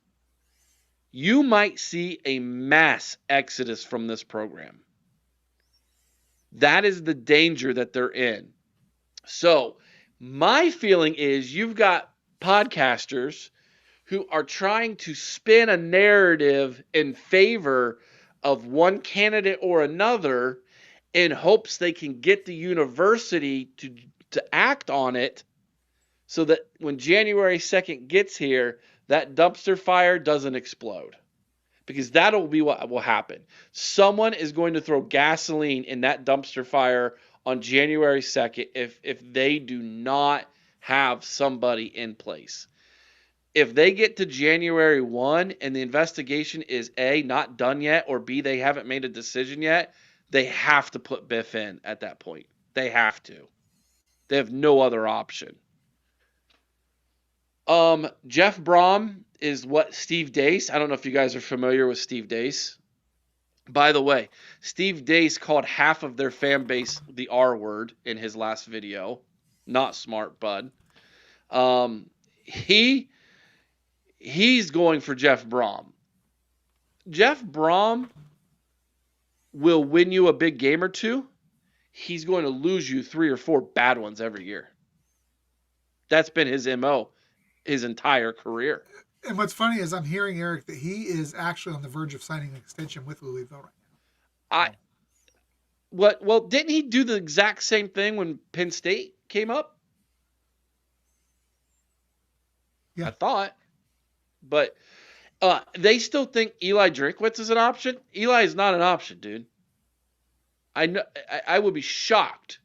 you might see a mass exodus from this program. That is the danger that they're in. So my feeling is you've got podcasters who are trying to spin a narrative in favor of one candidate or another in hopes they can get the university to act on it so that when January 2nd gets here, that dumpster fire doesn't explode. Because that'll be what will happen. Someone is going to throw gasoline in that dumpster fire on January 2nd if they do not have somebody in place. If they get to January 1 and the investigation is A, not done yet, or B, they haven't made a decision yet, they have to put Biff in at that point. They have to. They have no other option. Jeff Brom is what Steve Deace. I don't know if you guys are familiar with Steve Deace. By the way, Steve Deace called half of their fan base the R word in his last video. Not smart, bud. He's going for Jeff Brom. Jeff Brom will win you a big game or two. He's going to lose you 3 or 4 bad ones every year. That's been his MO his entire career. And what's funny is I'm hearing, Eric, that he is actually on the verge of signing an extension with Louisville right now. Well, didn't he do the exact same thing when Penn State came up? Yeah. I thought. But they still think Eli Drinkwitz is an option. Eli is not an option, dude. I would be shocked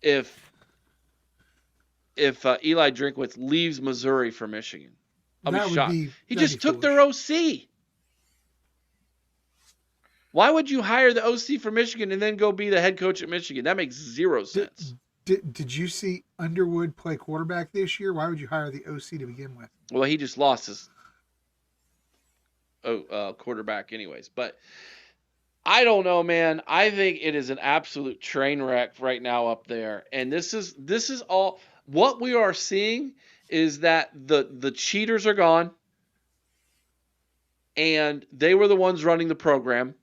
if Eli Drinkwitz leaves Missouri for Michigan. I'll be shocked. He just took their OC. Why would you hire the OC for Michigan and then go be the head coach at Michigan? That makes zero sense. Did you see Underwood play quarterback this year? Why would you hire the OC to begin with? Well, he just lost his quarterback anyways. But I don't know, man. I think it is an absolute train wreck right now up there. And this is all what we are seeing is that the cheaters are gone, and they were the ones running the program.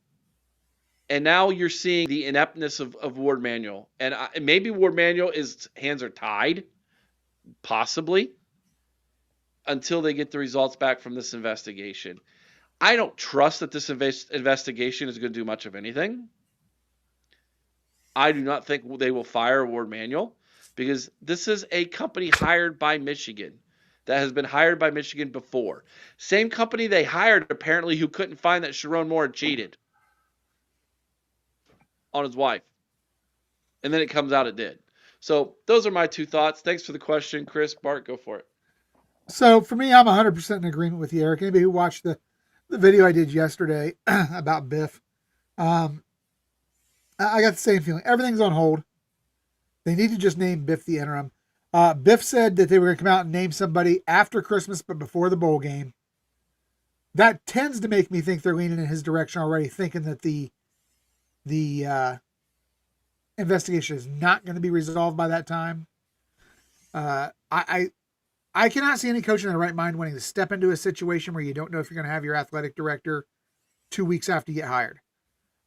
And now you're seeing the ineptness of Ward Manuel. And maybe Ward Manuel's hands are tied, possibly, until they get the results back from this investigation. I don't trust that this investigation is going to do much of anything. I do not think they will fire Ward Manuel, because this is a company hired by Michigan that has been hired by Michigan before. Same company they hired, apparently, who couldn't find that Sharon Moore had cheated on his wife. And then it comes out it did. So those are my 2 thoughts. Thanks for the question, Chris. Bart, go for it. So for me, I'm 100% in agreement with you, Eric. Anybody who watched the video I did yesterday about Biff, I got the same feeling. Everything's on hold. They need to just name Biff the interim. Biff said that they were going to come out and name somebody after Christmas, but before the bowl game. That tends to make me think they're leaning in his direction already, thinking that the investigation is not going to be resolved by that time. I cannot see any coach in their right mind wanting to step into a situation where you don't know if you're going to have your athletic director 2 weeks after you get hired.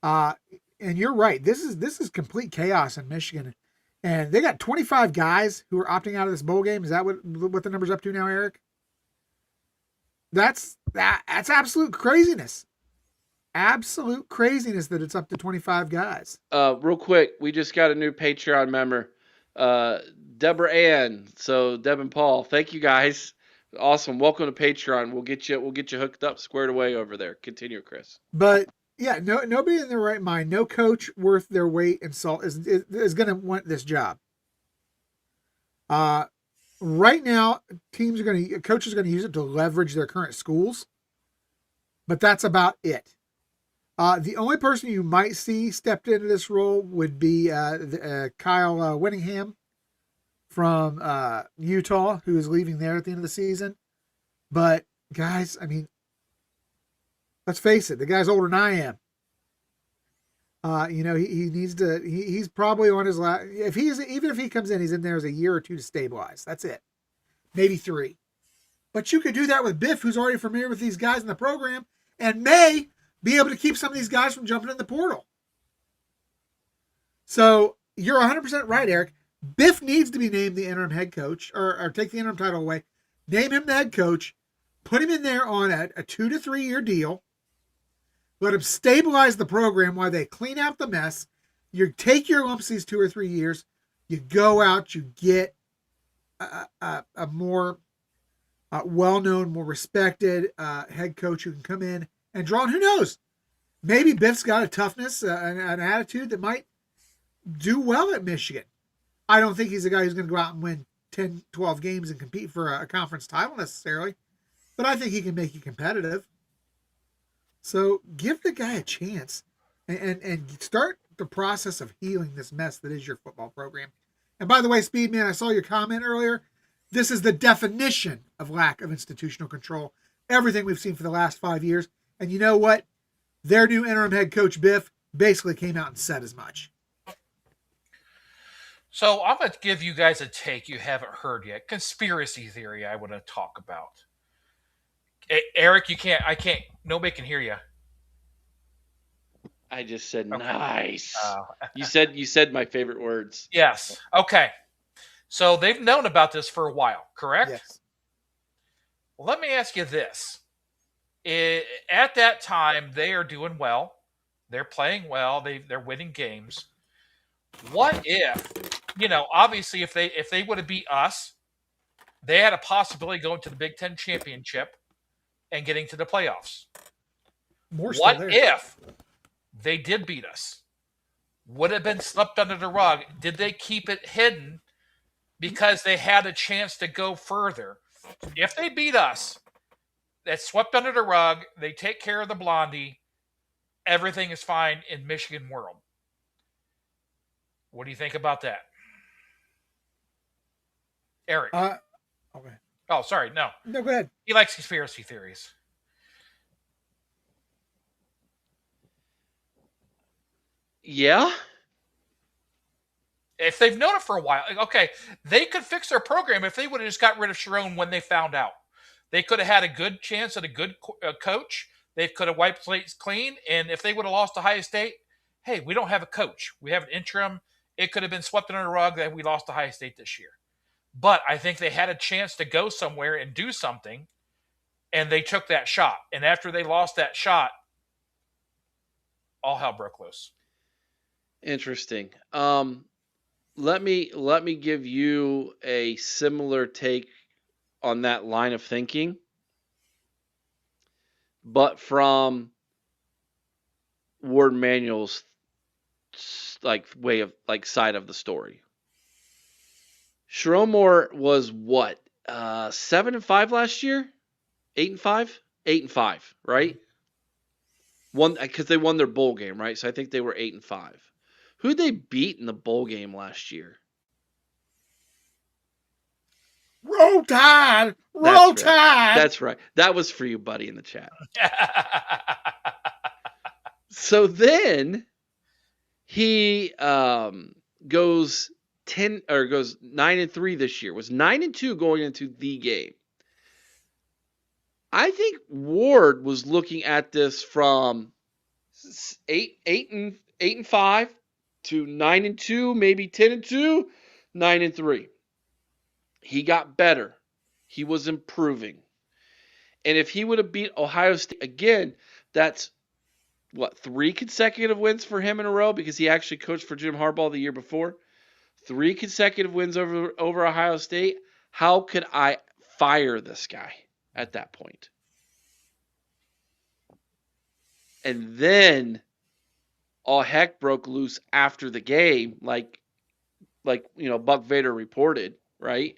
And you're right. This is complete chaos in Michigan, and they got 25 guys who are opting out of this bowl game. Is that what the number's up to now, Eric? That's absolute craziness. Absolute craziness that it's up to 25 guys. Real quick, we just got a new Patreon member, Deborah Ann. So Deb and Paul, thank you guys. Awesome. Welcome to Patreon. We'll get you hooked up, squared away over there. Continue, Chris. But yeah, nobody in their right mind, no coach worth their weight in salt is going to want this job. Right now, coaches are going to use it to leverage their current schools, but that's about it. The only person you might see stepped into this role would be Kyle Whittingham from Utah, who is leaving there at the end of the season. But guys, I mean, let's face it, the guy's older than I am. He needs to. He's probably on his last. Even if he comes in, he's in there as a year or two to stabilize. That's it, maybe 3. But you could do that with Biff, who's already familiar with these guys in the program, and may be able to keep some of these guys from jumping in the portal. So you're 100% right, Eric. Biff needs to be named the interim head coach, or take the interim title away. Name him the head coach. Put him in there on a 2 to 3 year deal. Let him stabilize the program while they clean out the mess. You take your lumps these 2 or 3 years. You go out. You get a more well-known, more respected head coach who can come in and draw on. Who knows? Maybe Biff's got a toughness, an attitude that might do well at Michigan. I don't think he's a guy who's going to go out and win 10, 12 games and compete for a conference title necessarily, but I think he can make you competitive. So give the guy a chance and start the process of healing this mess that is your football program. And by the way, Speedman, I saw your comment earlier. This is the definition of lack of institutional control. Everything we've seen for the last 5 years. And you know what? Their new interim head coach, Biff, basically came out and said as much. So I'm going to give you guys a take you haven't heard yet. Conspiracy theory I want to talk about. Eric, nobody can hear you. I just said Okay. nice. You said my favorite words. Yes. Okay. So they've known about this for a while, correct? Yes. Well, let me ask you this. At that time, they are doing well. They're playing well. They're winning games. What if, obviously if they would have beat us, they had a possibility going to the Big Ten championship and getting to the playoffs. What if they did beat us? Would it have been swept under the rug? Did they keep it hidden because they had a chance to go further? If they beat us, that's swept under the rug. They take care of the Blondie. Everything is fine in Michigan world. What do you think about that? Eric. Okay. Oh, sorry. No, go ahead. he likes conspiracy theories. Yeah. If they've known it for a while, okay, they could fix their program if they would have just got rid of Sharon when they found out. They could have had a good chance at a good coach. They could have wiped slates clean. And if they would have lost to Ohio State, hey, we don't have a coach. We have an interim. It could have been swept under the rug that we lost to Ohio State this year. But I think they had a chance to go somewhere and do something, and they took that shot. And after they lost that shot, all hell broke loose. Interesting. Let me give you a similar take on that line of thinking, but from Ward Manuel's side of the story. Sherrone Moore was what? 7-5 last year? 8-5? 8-5, right? Because they won their bowl game, right? So I think they were 8-5. Who'd they beat in the bowl game last year? Roll Tide! Roll Tide! That's right. That was for you, buddy, in the chat. So then he goes 9-3 this year. Was 9-2 going into the game. I think Ward was looking at this from 8-5 to 9-2, maybe 10-2, 9-3. He got better. He was improving. And if he would have beat Ohio State again, that's what, 3 consecutive wins for him in a row, because he actually coached for Jim Harbaugh the year before. 3 consecutive wins over Ohio State. How could I fire this guy at that point? And then all heck broke loose after the game, like Buck Vader reported, right?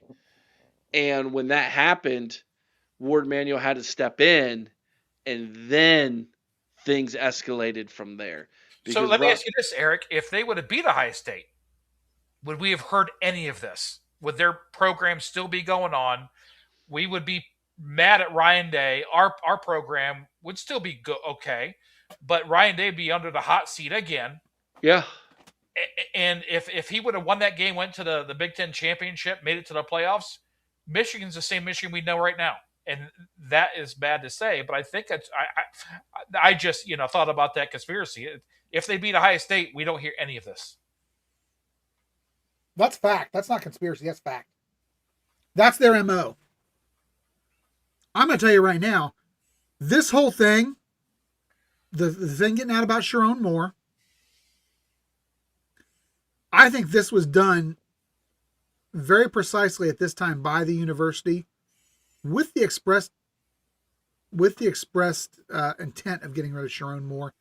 And when that happened, Ward Manuel had to step in, and then things escalated from there. So let me ask you this, Eric. If they would have beat Ohio State, would we have heard any of this? Would their program still be going on? We would be mad at Ryan Day. Our program would still be okay, but Ryan Day would be under the hot seat again. Yeah. And if he would have won that game, went to the Big Ten championship, made it to the playoffs, Michigan's the same Michigan we know right now. And that is bad to say, but I think I just thought about that conspiracy. If they beat Ohio State, we don't hear any of this. That's fact. That's not conspiracy. That's fact. That's their MO. I'm going to tell you right now, this whole thing, the thing getting out about Sharon Moore, I think this was done very precisely at this time by the university with the expressed intent of getting rid of Sharon Moore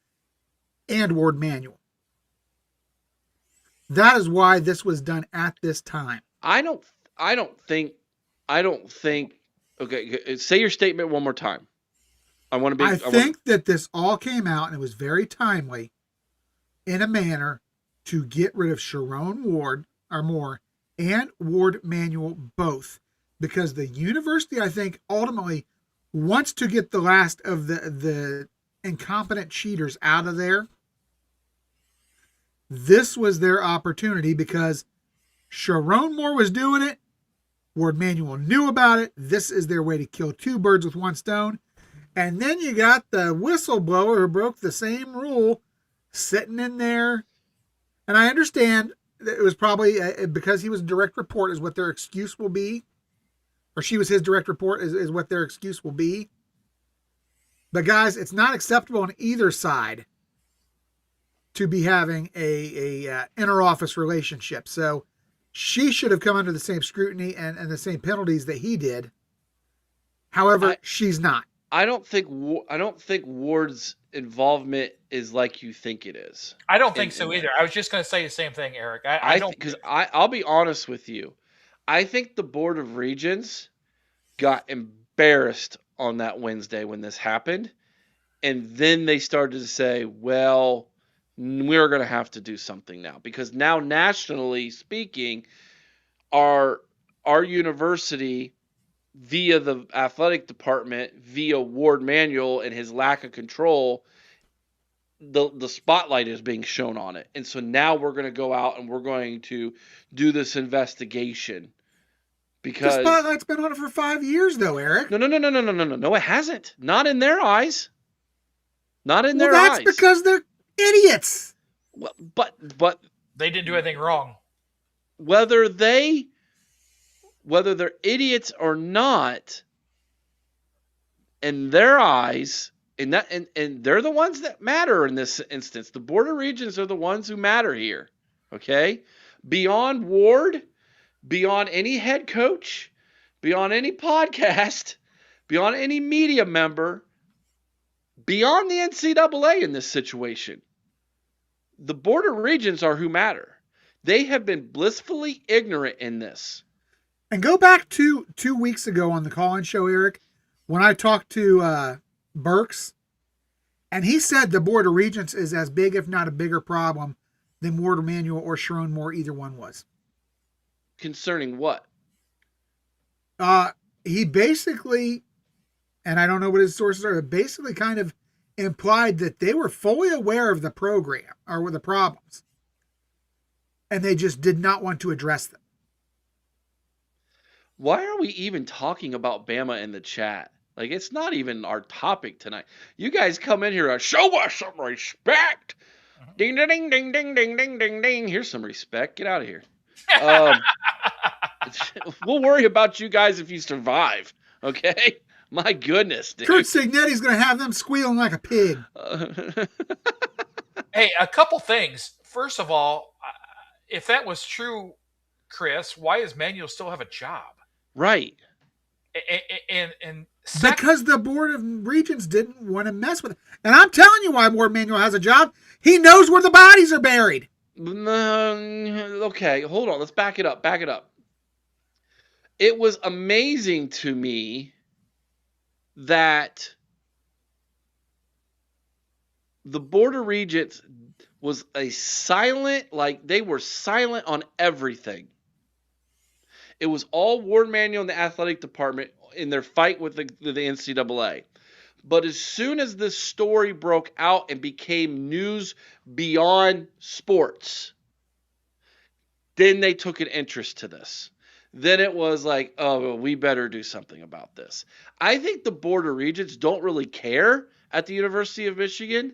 and Ward Manuel. That is why this was done at this time. I don't think. Okay, say your statement one more time. I think that this all came out, and it was very timely, in a manner to get rid of Sharon Ward or Moore and Ward Manuel both, because the university, I think, ultimately wants to get the last of the incompetent cheaters out of there. This was their opportunity because Sharon Moore was doing it. Ward Manuel knew about it. This is their way to kill 2 birds with 1 stone. And then you got the whistleblower who broke the same rule sitting in there. And I understand that it was probably because he was a direct report is what their excuse will be. Or she was his direct report is what their excuse will be. But guys, it's not acceptable on either side to be having a inter-office relationship. So she should have come under the same scrutiny and the same penalties that he did. However, she's not. I don't think Ward's involvement is like you think it is. I don't think so either. I was just going to say the same thing, Eric. I don't, because I'll be honest with you. I think the Board of Regents got embarrassed on that Wednesday when this happened, and then they started to say, well, we're going to have to do something now, because now nationally speaking, our university, via the athletic department, via Ward Manuel and his lack of control, the spotlight is being shown on it. And so now we're going to go out and we're going to do this investigation. Because the spotlight's been on it for 5 years, though, Eric. No, it hasn't. Not in their eyes. Not in their eyes. That's because they're idiots. Well, but they didn't do anything wrong. Whether they're idiots or not, in their eyes, and they're the ones that matter in this instance. The Board of Regents are the ones who matter here. Okay? Beyond Ward, beyond any head coach, beyond any podcast, beyond any media member, beyond the NCAA in this situation, the Board of Regents are who matter. They have been blissfully ignorant in this. And go back to 2 weeks ago on the call-in show, Eric, when I talked to Burks, and he said the Board of Regents is as big, if not a bigger problem, than Ward Manuel or Sharon Moore, either one was. Concerning what? He basically, and I don't know what his sources are, but basically kind of implied that they were fully aware of the program or the problems, and they just did not want to address them. Why are we even talking about Bama in the chat? Like, it's not even our topic tonight. You guys come in here and show us some respect. Ding, ding, ding, ding, ding, ding, ding, ding, ding. Here's some respect. Get out of here. We'll worry about you guys if you survive. Okay? My goodness, dude. Kurt Signetti's going to have them squealing like a pig. Hey, a couple things. First of all, if that was true, Chris, why does Manuel still have a job? Right. And because the Board of Regents didn't want to mess with it. And I'm telling you why Ward Manuel has a job. He knows where the bodies are buried. Okay, hold on. Let's back it up. Back it up. It was amazing to me that the Board of Regents was they were silent on everything. It was all Ward Manuel and the athletic department in their fight with the NCAA. But as soon as this story broke out and became news beyond sports, then they took an interest to this. Then it was like, oh, well, we better do something about this. I think the Board of Regents don't really care at the University of Michigan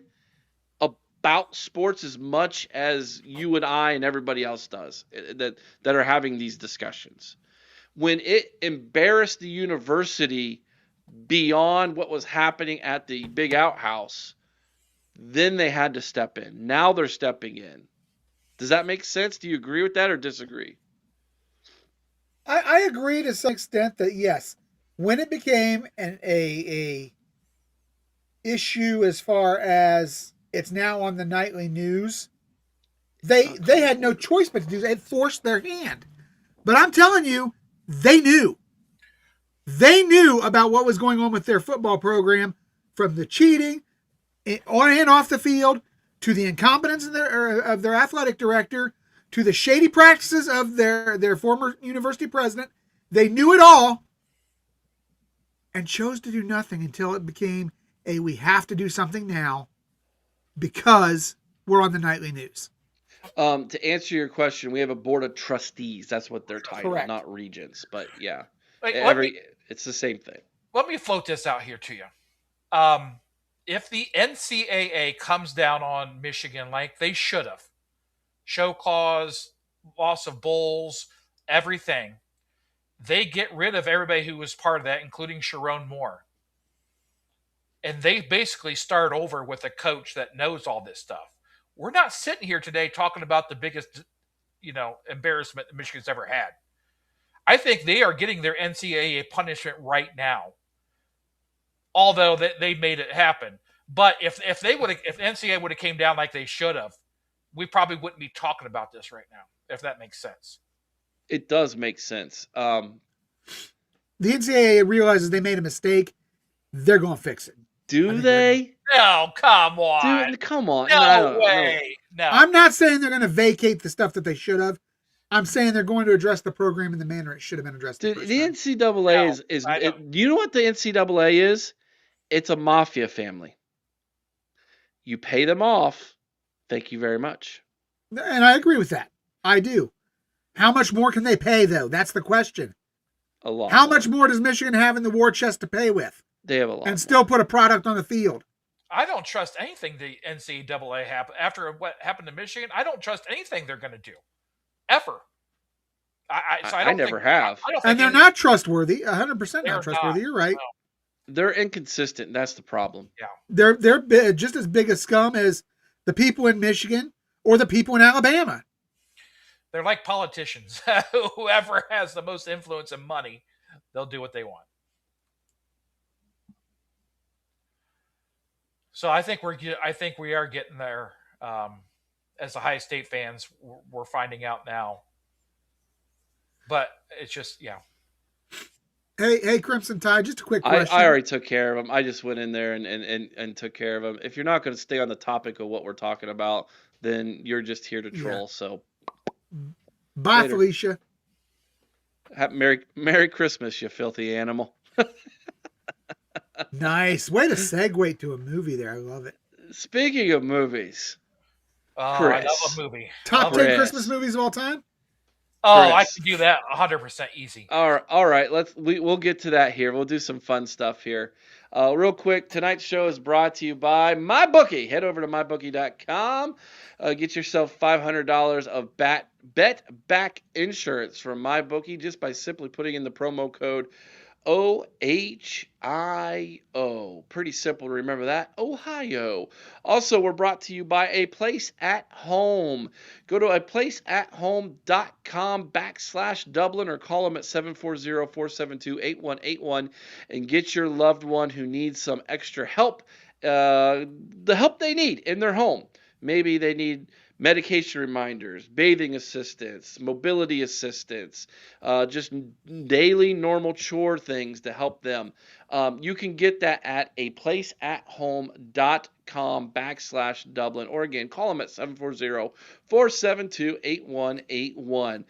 about sports as much as you and I and everybody else does that are having these discussions. When it embarrassed the university beyond what was happening at the Big Outhouse, then they had to step in. Now they're stepping in. Does that make sense? Do you agree with that or disagree? I agree to some extent that yes, when it became a issue as far as it's now on the nightly news, they had no choice but to do that. It forced their hand. But I'm telling you, they knew. They knew about what was going on with their football program, from the cheating on and off the field to the incompetence of their athletic director to the shady practices of their former university president. They knew it all and chose to do nothing until it became we have to do something now because we're on the nightly news. To answer your question, we have a board of trustees. That's what they're titled, Correct. Not regents. But yeah, it's the same thing. Let me float this out here to you. If the NCAA comes down on Michigan like they should have, show cause, loss of bowls, everything, they get rid of everybody who was part of that, including Sharon Moore. And they basically start over with a coach that knows all this stuff. We're not sitting here today talking about the biggest, embarrassment that Michigan's ever had. I think they are getting their NCAA punishment right now, although they made it happen. But if NCAA would have came down like they should have, we probably wouldn't be talking about this right now, if that makes sense. It does make sense. The NCAA realizes they made a mistake. They're going to fix it. Do they? No, come on. Dude, come on. No way. No. I'm not saying they're going to vacate the stuff that they should have. I'm saying they're going to address the program in the manner it should have been addressed. Dude, the NCAA you know what the NCAA is? It's a mafia family. You pay them off. Thank you very much. And I agree with that. I do. How much more can they pay, though? That's the question. A lot. How much more does Michigan have in the war chest to pay with? They have a lot. And still put a product on the field. I don't trust anything the NCAA after what happened to Michigan. I don't trust anything they're going to do, ever. I never have. And they're not trustworthy. 100% not trustworthy. You're right. No. They're inconsistent. That's the problem. Yeah. They're just as big a scum as the people in Michigan or the people in Alabama. They're like politicians. Whoever has the most influence and money, they'll do what they want. So I think we are getting there. As the Ohio State fans, we're finding out now. But it's just, yeah. Hey, Crimson Tide, just a quick question. I already took care of them. I just went in there and took care of them. If you're not going to stay on the topic of what we're talking about, then you're just here to troll. Yeah. So, bye, later. Felicia. Merry Christmas, you filthy animal. Nice. Way to segue to a movie there. I love it. Speaking of movies, Chris, I love a movie. Top 10 Christmas movies of all time? Oh, I Chris. can do that 100% easy. All right. We'll get to that here. We'll do some fun stuff here. Real quick, tonight's show is brought to you by MyBookie. Head over to mybookie.com. Get yourself $500 of bet back insurance from MyBookie just by simply putting in the promo code OHIO. Pretty simple to remember that. Ohio. Also, we're brought to you by A Place at Home. Go to aplaceathome.com/Dublin or call them at 740-472-8181 and get your loved one who needs some extra help, the help they need in their home. Maybe they need medication reminders, bathing assistance, mobility assistance, just daily normal chore things to help them. You can get that at aplaceathome.com/Dublin. Or again, call them at 740-472-8181.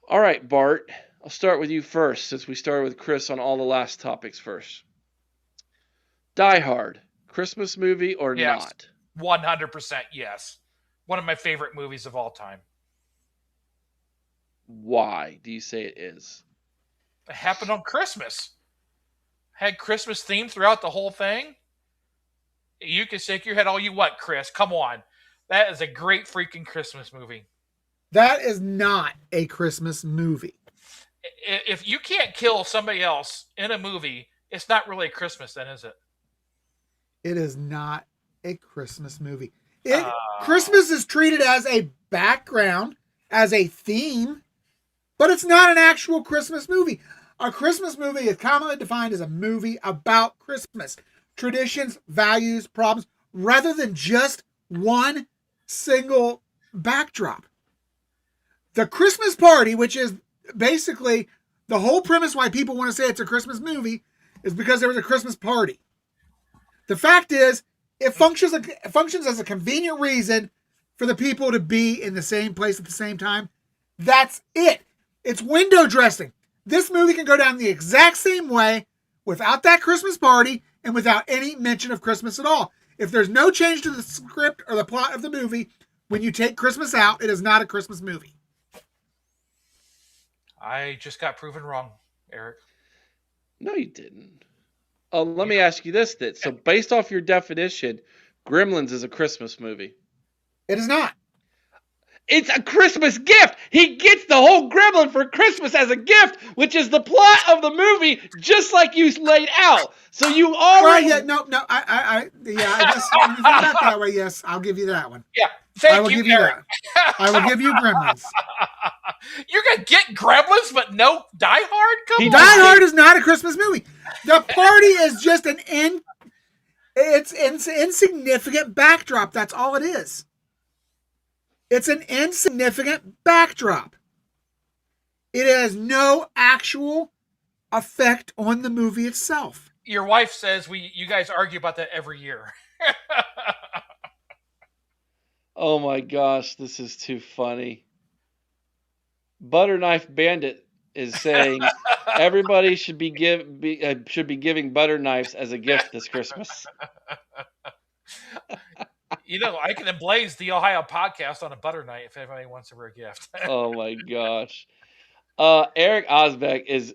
All right, Bart, I'll start with you first since we started with Chris on all the last topics first. Die Hard, Christmas movie or Yes. not? 100% yes. One of my favorite movies of all time. Why do you say it is? It happened on Christmas. Had Christmas theme throughout the whole thing. You can shake your head all you want, Chris. Come on. That is a great freaking Christmas movie. That is not a Christmas movie. If you can't kill somebody else in a movie, it's not really Christmas then, is it? It is not a Christmas movie. Oh. Christmas is treated as a background, as a theme, but it's not an actual Christmas movie. A Christmas movie is commonly defined as a movie about Christmas, traditions, values, problems, rather than just one single backdrop. The Christmas party, which is basically the whole premise why people want to say it's a Christmas movie, is because there was a Christmas party. The fact is, it functions as a convenient reason for the people to be in the same place at the same time. That's it. It's window dressing. This movie can go down the exact same way without that Christmas party and without any mention of Christmas at all. If there's no change to the script or the plot of the movie, when you take Christmas out, it is not a Christmas movie. I just got proven wrong, Eric. No, you didn't. Let me ask you this then. So based off your definition, Gremlins is a Christmas movie. It is not. It's a Christmas gift. He gets the whole gremlin for Christmas as a gift, which is the plot of the movie, just like you laid out. So you already... Well, yeah, no, I guess when you think about it that way, yes, I'll give you that one. Yeah, I will give you Eric. that. I will give you Gremlins. You're going to get Gremlins, but no Die Hard? Come on. Die Hard is not a Christmas movie. The party is just an insignificant backdrop. That's all it is. It's an insignificant backdrop. It has no actual effect on the movie itself. Your wife says you guys argue about that every year. Oh my gosh, this is too funny. Butterknife Bandit is saying everybody should be giving butter knives as a gift this Christmas. I can emblaze the Ohio podcast on a butter knife if anybody wants to wear a gift. Oh my gosh. Eric Osbeck is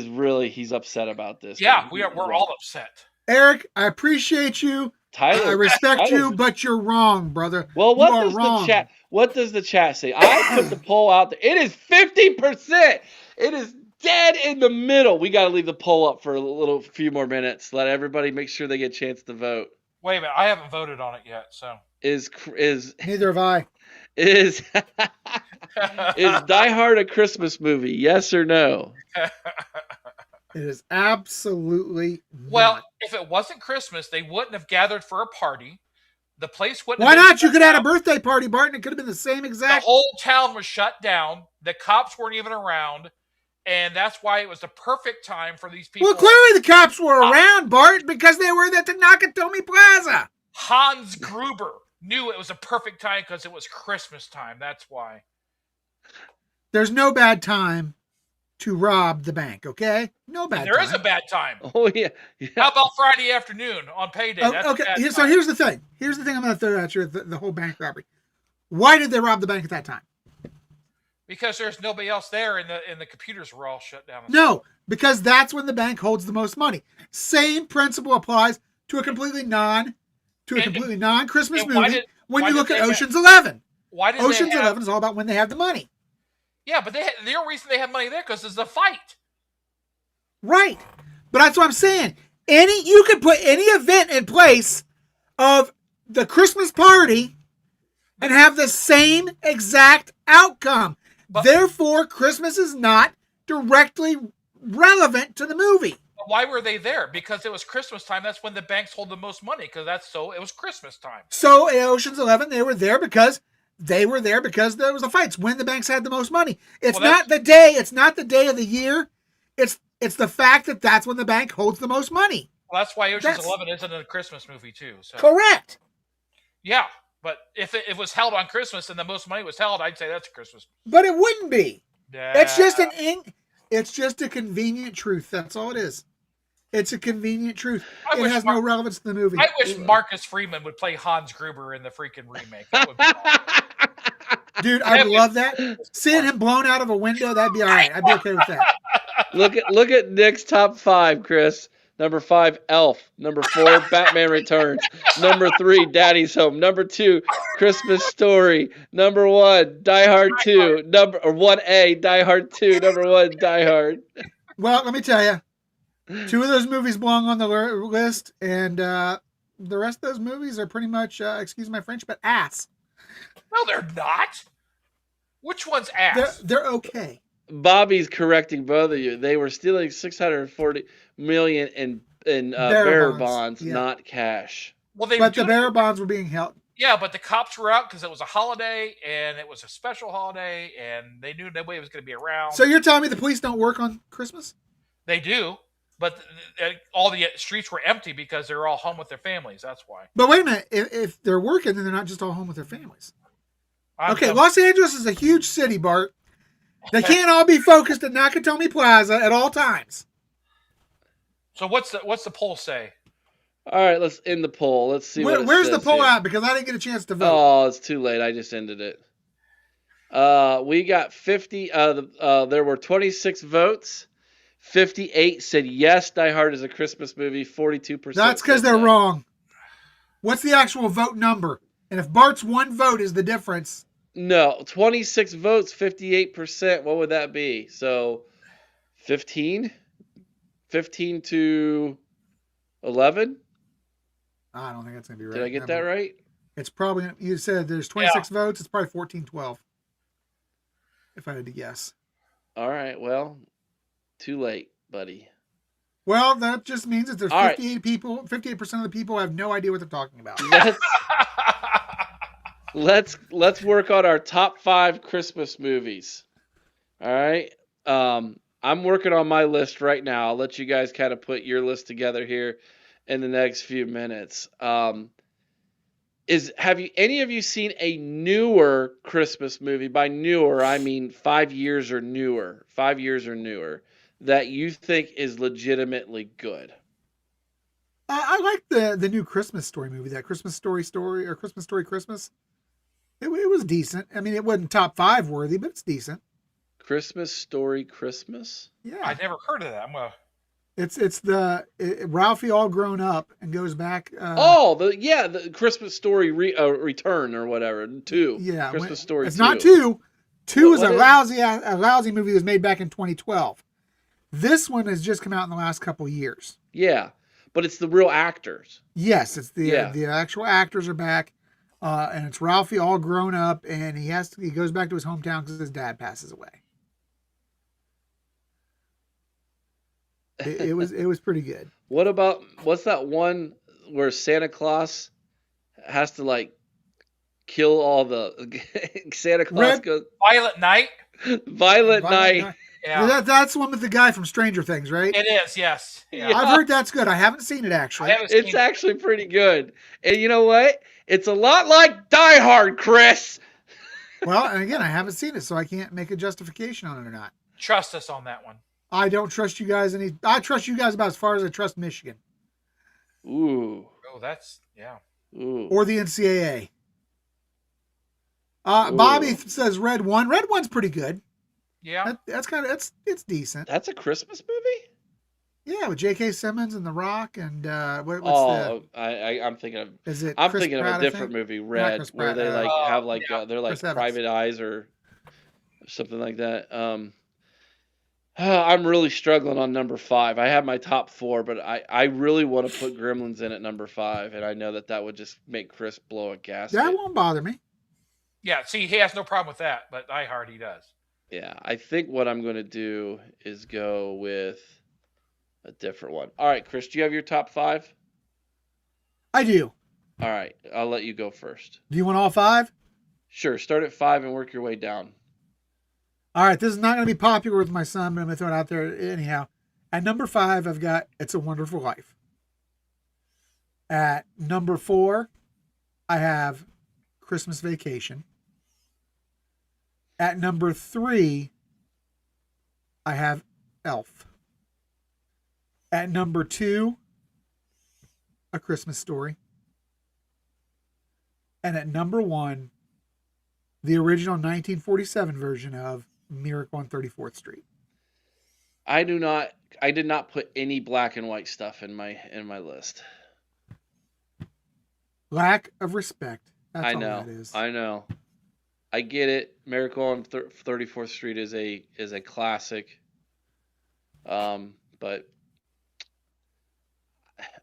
really, he's upset about this. Yeah, we're all upset. Eric, I appreciate you. Tyler, I respect Tyler's- you, but you're wrong, brother. Well, You are wrong. what does the chat say? I put the poll out there. It is 50%. It is dead in the middle. We got to leave the poll up for a few more minutes. Let everybody make sure they get a chance to vote. Wait a minute, I haven't voted on it yet, so. Is Neither have I. is Die Hard a Christmas movie? Yes or no? It is absolutely Well, not. if it wasn't Christmas, they wouldn't have gathered for a party. The place wouldn't Why have been not? You shut could have had a down. birthday party, Barton. It could have been the same The exact. whole town was shut down. The cops weren't even around. And that's why it was the perfect time for these people. Well, clearly the cops were around, Bart, because they were at the Nakatomi Plaza. Hans Gruber knew it was a perfect time because it was Christmas time. That's why. There's no bad time to rob the bank, okay? No bad There time. is a bad time. Oh yeah. How about Friday afternoon on payday? Oh, That's okay, a bad so time. here's the thing. I'm going to throw at you the whole bank robbery. Why did they rob the bank at that time? Because there's nobody else there, and the computers were all shut down. No, because that's when the bank holds the most money. Same principle applies to a completely non-Christmas movie. When you look at Ocean's 11, Ocean's 11 is all about when they have the money. Yeah, but the only reason they have money there because there's a fight. Right, but that's what I'm saying. You could put any event in place of the Christmas party and have the same exact outcome. Therefore, Christmas is not directly relevant to the movie. Why were they there? Because it was Christmas time. That's when the banks hold the most money. Because it was Christmas time. So in Ocean's 11, they were there because there was the fights when the banks had the most money. It's not the day. It's not the day of the year. It's the fact that that's when the bank holds the most money. Well, that's why Ocean's 11 isn't a Christmas movie too. So. Correct. Yeah. But if it was held on Christmas and the most money was held, I'd say that's a Christmas. But it wouldn't be. Yeah. It's just a convenient truth. That's all it is. It's a convenient truth. It has no relevance to the movie. I wish Marcus Freeman would play Hans Gruber in the freaking remake. That would be awesome. Dude, I'd love that. Seeing him blown out of a window, that'd be all right. I'd be okay with that. Look at Nick's top 5, Chris. Number 5, Elf. Number 4, Batman Returns. Number 3, Daddy's Home. Number 2, Christmas Story. Number 1, Die Hard 2. 1A, Die Hard 2. Number 1, Die Hard. Well, let me tell you, 2 of those movies belong on the list, and the rest of those movies are pretty much, excuse my French, but ass. No, they're not. Which one's ass? They're okay. Bobby's correcting both of you. They were stealing $640 million in bearer bonds, not cash. Well, the bearer bonds were being held. Yeah, but the cops were out because it was a holiday and it was a special holiday, and they knew nobody was going to be around. So you're telling me the police don't work on Christmas? They do, but all the streets were empty because they're all home with their families. That's why. But wait a minute, if they're working, then they're not just all home with their families. Los Angeles is a huge city, Bart. They can't all be focused at Nakatomi Plaza at all times. So what's the poll say? All right, let's end the poll. Let's see where's the poll at, because I didn't get a chance to vote. Oh, it's too late. I just ended it. We got 50. There were 26 votes. 58 said yes, Die Hard is a Christmas movie. 42%. That's because they're wrong. What's the actual vote number? And if Bart's one vote is the difference. No, 26 votes, 58%. What would that be? So 15? 15 to 11? I don't think that's going to be right. Did I get that right? It's probably, you said there's 26 votes. It's probably 14-12. If I had to guess. All right. Well, too late, buddy. Well, that just means that there's 58 people. 58% of the people have no idea what they're talking about. Let's work on our top 5 Christmas movies. All right. I'm working on my list right now. I'll let you guys kind of put your list together here in the next few minutes. Have any of you seen a newer Christmas movie? By newer, I mean 5 years or newer. 5 years or newer that you think is legitimately good. I like the new Christmas Story movie, that Christmas Story or Christmas Story Christmas. It was decent. I mean, it wasn't top 5 worthy, but it's decent. Christmas Story Christmas? Yeah. I never heard of that. It's Ralphie all grown up and goes back. The Christmas Story Return or whatever. 2. Yeah. Christmas Story 2. It's not 2. 2 is a lousy movie that was made back in 2012. This one has just come out in the last couple of years. Yeah, but it's the real actors. Yes, it's the actual actors are back, and it's Ralphie all grown up, and he goes back to his hometown because his dad passes away. It was pretty good. What's that one where Santa Claus has to kill all the Santa Claus goes Violent Night? Violent Night. Yeah. That's the one with the guy from Stranger Things, right? It is, yes. Yeah. I've heard that's good. I haven't seen it, actually. It's actually pretty good. And you know what? It's a lot like Die Hard, Chris. Well, and again, I haven't seen it, so I can't make a justification on it or not. Trust us on that one. I don't trust you guys I trust you guys about as far as I trust Michigan. Ooh. Oh, that's, yeah. Ooh. Or the NCAA. Bobby Ooh. says Red One. Red One's pretty good. Yeah. That's kind of it's decent. That's a Christmas movie? Yeah, with J.K. Simmons and The Rock and what's the Oh, I'm thinking of is it I'm Chris thinking of a Pratt? I different think movie, not Red, Chris where Pratt. they like have like Yeah. they're Chris like Evans. private eyes or something like that. I'm really struggling on number 5. I have my top 4, but I really want to put Gremlins in at number 5, and I know that would just make Chris blow a That gasket. won't bother me. Yeah. See, he has no problem with that, but Die Hard he does. Yeah, I think what I'm going to do is go with a different one. All right, Chris, do you have your top 5? I do. All right, I'll let you go first. Do you want all 5? Sure, start at 5 and work your way down. All right, this is not going to be popular with my son, but I'm going to throw it out there anyhow. At number 5, I've got It's a Wonderful Life. At number 4, I have Christmas Vacation. At number 3, I have Elf. At number 2, A Christmas Story. And at number 1, the original 1947 version of Miracle on 34th Street. I did not put any black and white stuff in my list. Lack of respect. That's I all know. that is. I know. I get it. Miracle on 34th Street is a classic. But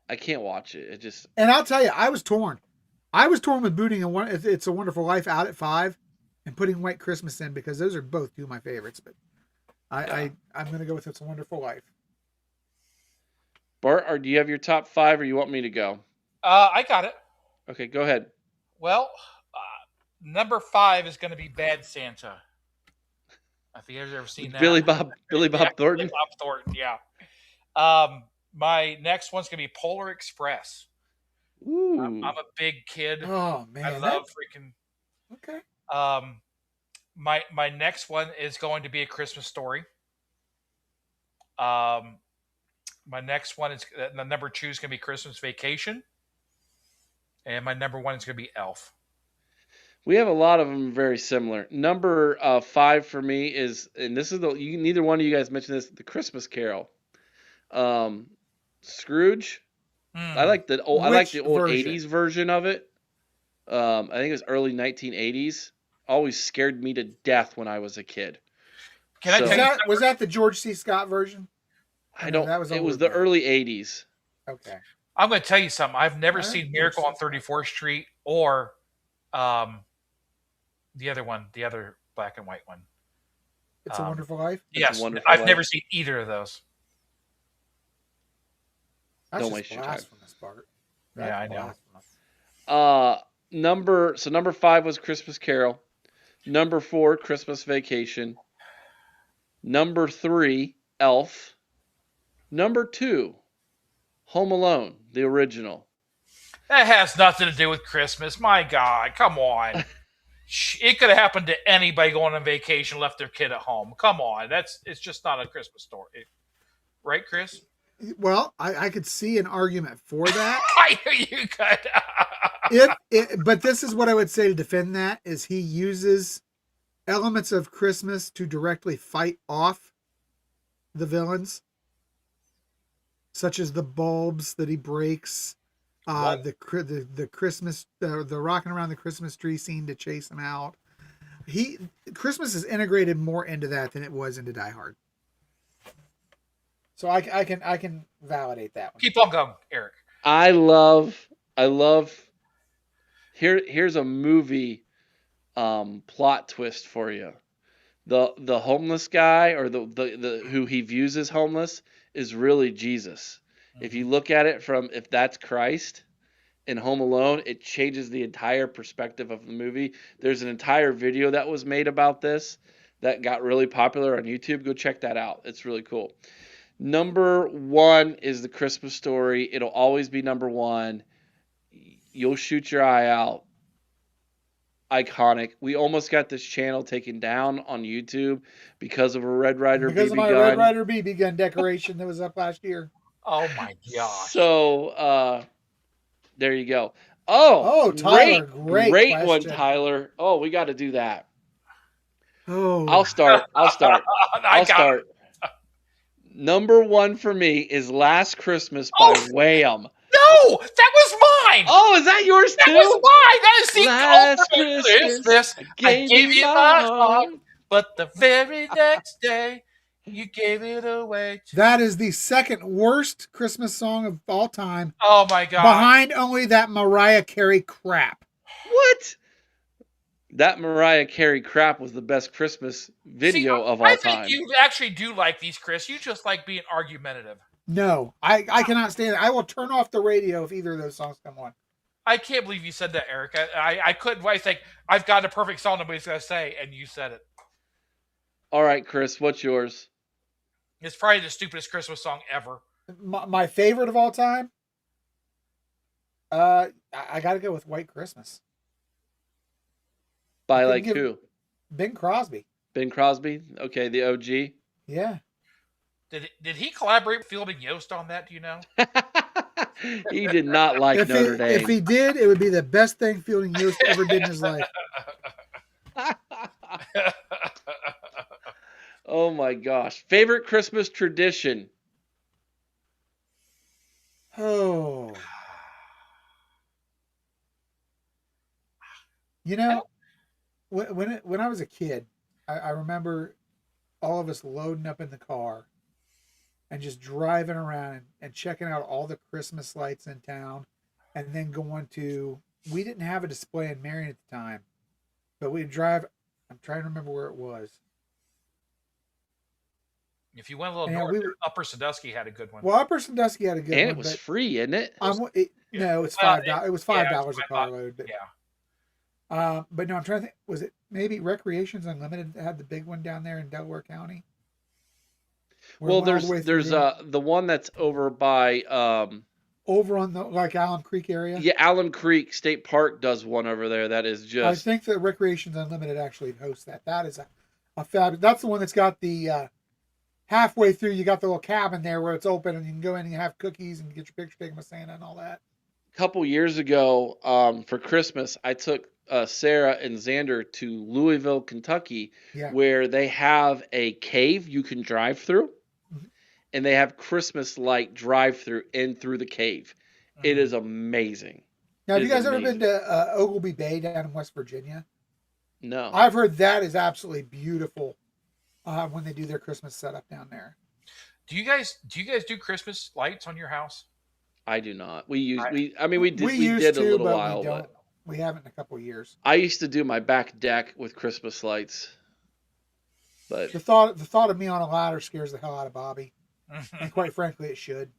I can't watch it. It just And I'll tell you, I was torn. I was torn with booting It's a Wonderful Life out at 5 and putting White Christmas in because those are both two of my favorites. But I'm going to go with It's a Wonderful Life. Bart, or do you have your top 5, or you want me to go? I got it. Okay, go ahead. Well, number 5 is going to be Bad Santa. I think you've ever seen that. Billy Bob Thornton. Billy Bob Thornton, yeah. My next one's going to be Polar Express. Ooh. I'm a big kid. Oh, man. I love freaking. Okay. My next one is going to be A Christmas Story. My next one is the number 2 is going to be Christmas Vacation, and my number 1 is going to be Elf. We have a lot of them very similar. Number 5 for me is, and this is neither one of you guys mentioned this, The Christmas Carol. Scrooge. I like the old Which 80s version of it. I think it was early 1980s. Always scared me to death when I was a kid. Was that the George C. Scott version? I don't. That was it was the early 80s. Okay. I'm going to tell you something. I've never seen Miracle on 34th Street or the other one, the other black and white one. It's a Wonderful Life? Yes, Wonderful I've Life. never seen either of those. That's Don't just waste your time. blasphemous, Bart. That's Yeah, I know. blasphemous. Number 5 was Christmas Carol. Number 4, Christmas Vacation. Number 3, Elf. Number 2, Home Alone, the original. That has nothing to do with Christmas. My God, come on. It could have happened to anybody going on vacation, left their kid at home. Come on, it's just not a Christmas story, right, Chris? Well, I could see an argument for that. I knew you could. But this is what I would say to defend that is he uses elements of Christmas to directly fight off the villains, such as the bulbs that he breaks, the Christmas, the rocking around the Christmas tree scene to chase him out. Christmas is integrated more into that than it was into Die Hard. So I can validate that one. Keep on going, Eric. I love. Here's a movie plot twist for you. The homeless guy, or the who he views as homeless, is really Jesus. If you look at it from, if that's Christ in Home Alone, it changes the entire perspective of the movie. There's an entire video that was made about this that got really popular on YouTube. Go check that out. It's really cool. Number 1 is The Christmas Story. It'll always be number 1. You'll shoot your eye out. Iconic. We almost got this channel taken down on YouTube because of a Red Ryder BB gun. Because of my Red Ryder BB gun decoration that was up last year. Oh my gosh. So there you go. Oh, Tyler, great one, question. Tyler. Oh, we got to do that. Oh, I'll start. I got start. Number one for me is Last Christmas by Wham. No, that was mine. Oh, is that yours too? That was mine. That is the Last ultimate Christmas, I gave you my heart. but the very next day you gave it away. That is the second worst Christmas song of all time. Oh my god! Behind only that Mariah Carey crap. What? That Mariah Carey crap was the best Christmas video of all time. I think you actually do like these, Chris. You just like being argumentative. No, I cannot stand it. I will turn off the radio if either of those songs come on. I can't believe you said that, Eric. I couldn't. I think I've got a perfect song nobody's going to say, and you said it. All right, Chris, what's yours? It's probably the stupidest Christmas song ever. My favorite of all time? I got to go with White Christmas. By like who? Bing Crosby. Bing Crosby? Okay, the OG. Yeah. Did he collaborate with Fielding Yost on that? Do you know? He did not like Notre Dame. If he did, it would be the best thing Fielding Yost ever did in his life. Oh my gosh. Favorite Christmas tradition? Oh. You know, when I was a kid, I remember all of us loading up in the car and just driving around and checking out all the Christmas lights in town, and then going to, we didn't have a display in Marion at the time, but we'd drive, I'm trying to remember where it was. If you went a little north, Upper Sandusky had a good one. Well, Upper Sandusky had a good one. And it was free, isn't it? No, it's $5. It was $5 a car load. But, yeah. But no, I'm trying to think. Was it maybe Recreations Unlimited that had the big one down there in Delaware County? Well, there's the one that's over by over on the like Alum Creek area. Yeah, Alum Creek State Park does one over there. That is just. I think that Recreations Unlimited actually hosts that. That is a fabulous. That's the one that's got the halfway through. You got the little cabin there where it's open and you can go in and you have cookies and get your picture taken with Santa and all that. A couple years ago, for Christmas, I took Sarah and Xander to Louisville, Kentucky, where they have a cave you can drive through, and they have Christmas light drive through in through the cave. It is amazing. Now, have you guys ever been to Oglebay Bay down in West Virginia? No. I've heard that is absolutely beautiful when they do their Christmas setup down there. Do you guys do Christmas lights on your house? I do not. We did a little while, but we haven't in a couple of years. I used to do my back deck with Christmas lights, but the thought of me on a ladder scares the hell out of Bobby, and quite frankly, it should.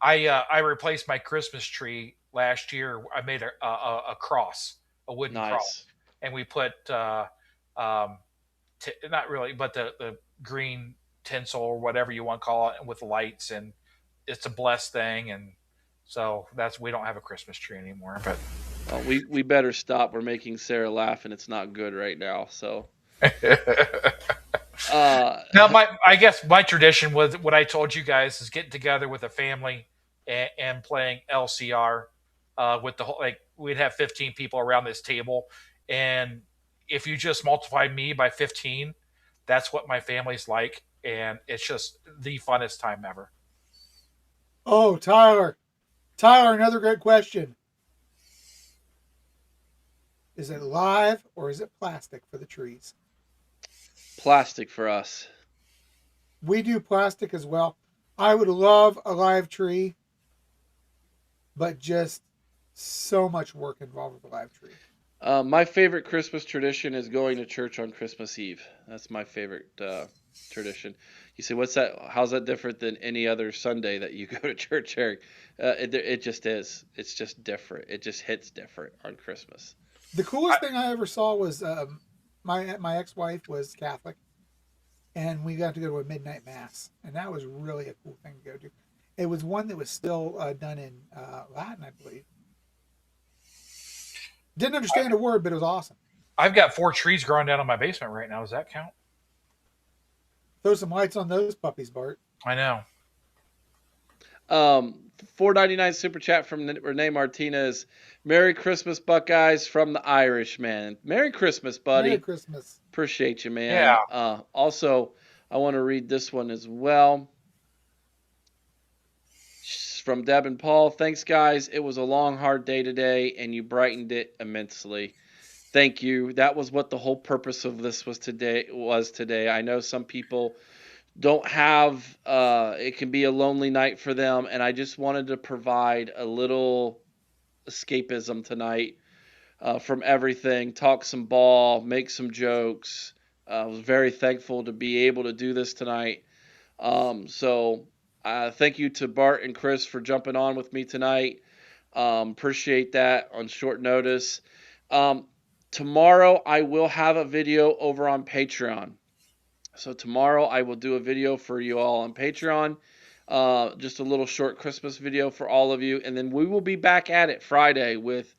I replaced my Christmas tree last year. I made a cross, a wooden cross, and we put not really, but the green tinsel or whatever you want to call it with lights, and it's a blessed thing, and so we don't have a Christmas tree anymore. But we better stop. We're making Sarah laugh, and it's not good right now. So now, I guess my tradition was what I told you guys is getting together with a family and playing LCR with the whole, we'd have 15 people around this table, and if you just multiply me by 15, that's what my family's like, and it's just the funnest time ever. Oh, Tyler, another great question. Is it live or is it plastic for the trees? Plastic for us. We do plastic as well. I would love a live tree, but just so much work involved with a live tree. My favorite Christmas tradition is going to church on Christmas Eve. That's my favorite tradition. You say, what's that? How's that different than any other Sunday that you go to church, Eric? It just is. It's just different. It just hits different on Christmas. The coolest thing I ever saw was my ex-wife was Catholic, and we got to go to a midnight mass, and that was really a cool thing to go to. It was one that was still done in Latin, I believe. Didn't understand a word, but it was awesome. I've got 4 trees growing down in my basement right now. Does that count? Throw some lights on those puppies, Bart. I know. $4.99 super chat from Renee Martinez. Merry Christmas, Buckeyes, from the Irish, man. Merry Christmas, buddy. Merry Christmas. Appreciate you, man. Yeah. Also, I want to read this one as well. From Deb and Paul. Thanks, guys. It was a long, hard day today, and you brightened it immensely. Thank you. That was what the whole purpose of this was today. I know some people don't have it can be a lonely night for them, and I just wanted to provide a little escapism tonight from everything. Talk some ball, make some jokes. I was very thankful to be able to do this tonight. So thank you to Bart and Chris for jumping on with me tonight. Appreciate that on short notice. Tomorrow I will have a video over on Patreon. So tomorrow I will do a video for you all on Patreon. Just a little short Christmas video for all of you. And then we will be back at it Friday with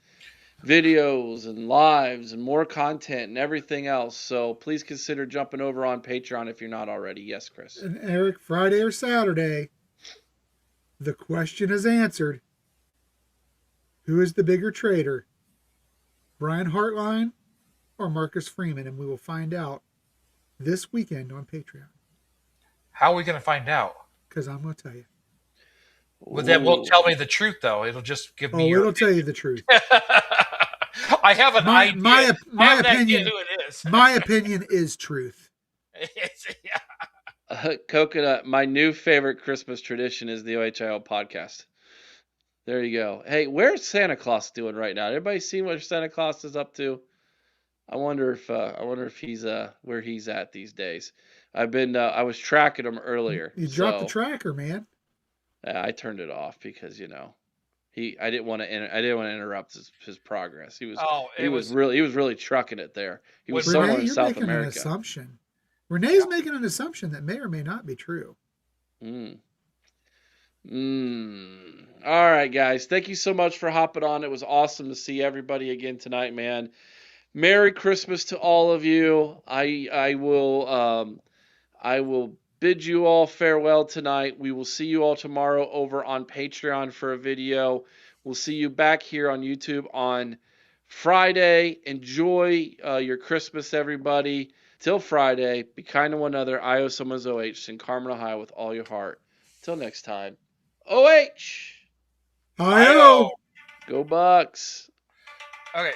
videos and lives and more content and everything else. So please consider jumping over on Patreon if you're not already. Yes, Chris. And Eric, Friday or Saturday, the question is answered. Who is the bigger traitor? Brian Hartline or Marcus Freeman? And we will find out this weekend on Patreon. How are we going to find out? Because I'm going to tell you. Well, that won't tell me the truth, though. It'll just give me it'll tell you the truth. I have an idea. My I have an opinion, idea who it is. my opinion is truth. Coconut, my new favorite Christmas tradition is the OHIO podcast. There you go. Hey, where's Santa Claus doing right now? Everybody seen what Santa Claus is up to? I wonder if he's where he's at these days. I was tracking him earlier. You dropped the tracker, man. I turned it off because I didn't want to interrupt his progress. He was really trucking it there. He was somewhere in South America. An assumption. Renee's making an assumption that may or may not be true. All right, guys. Thank you so much for hopping on. It was awesome to see everybody again tonight, man. Merry Christmas to all of you. I will bid you all farewell tonight. We will see you all tomorrow over on Patreon for a video. We'll see you back here on YouTube on Friday. Enjoy your Christmas, everybody. Till Friday, be kind to one another. I owe someone's OH. Sing Carmen, Ohio with all your heart. Till next time. OH! I-O! Go Bucks! Okay.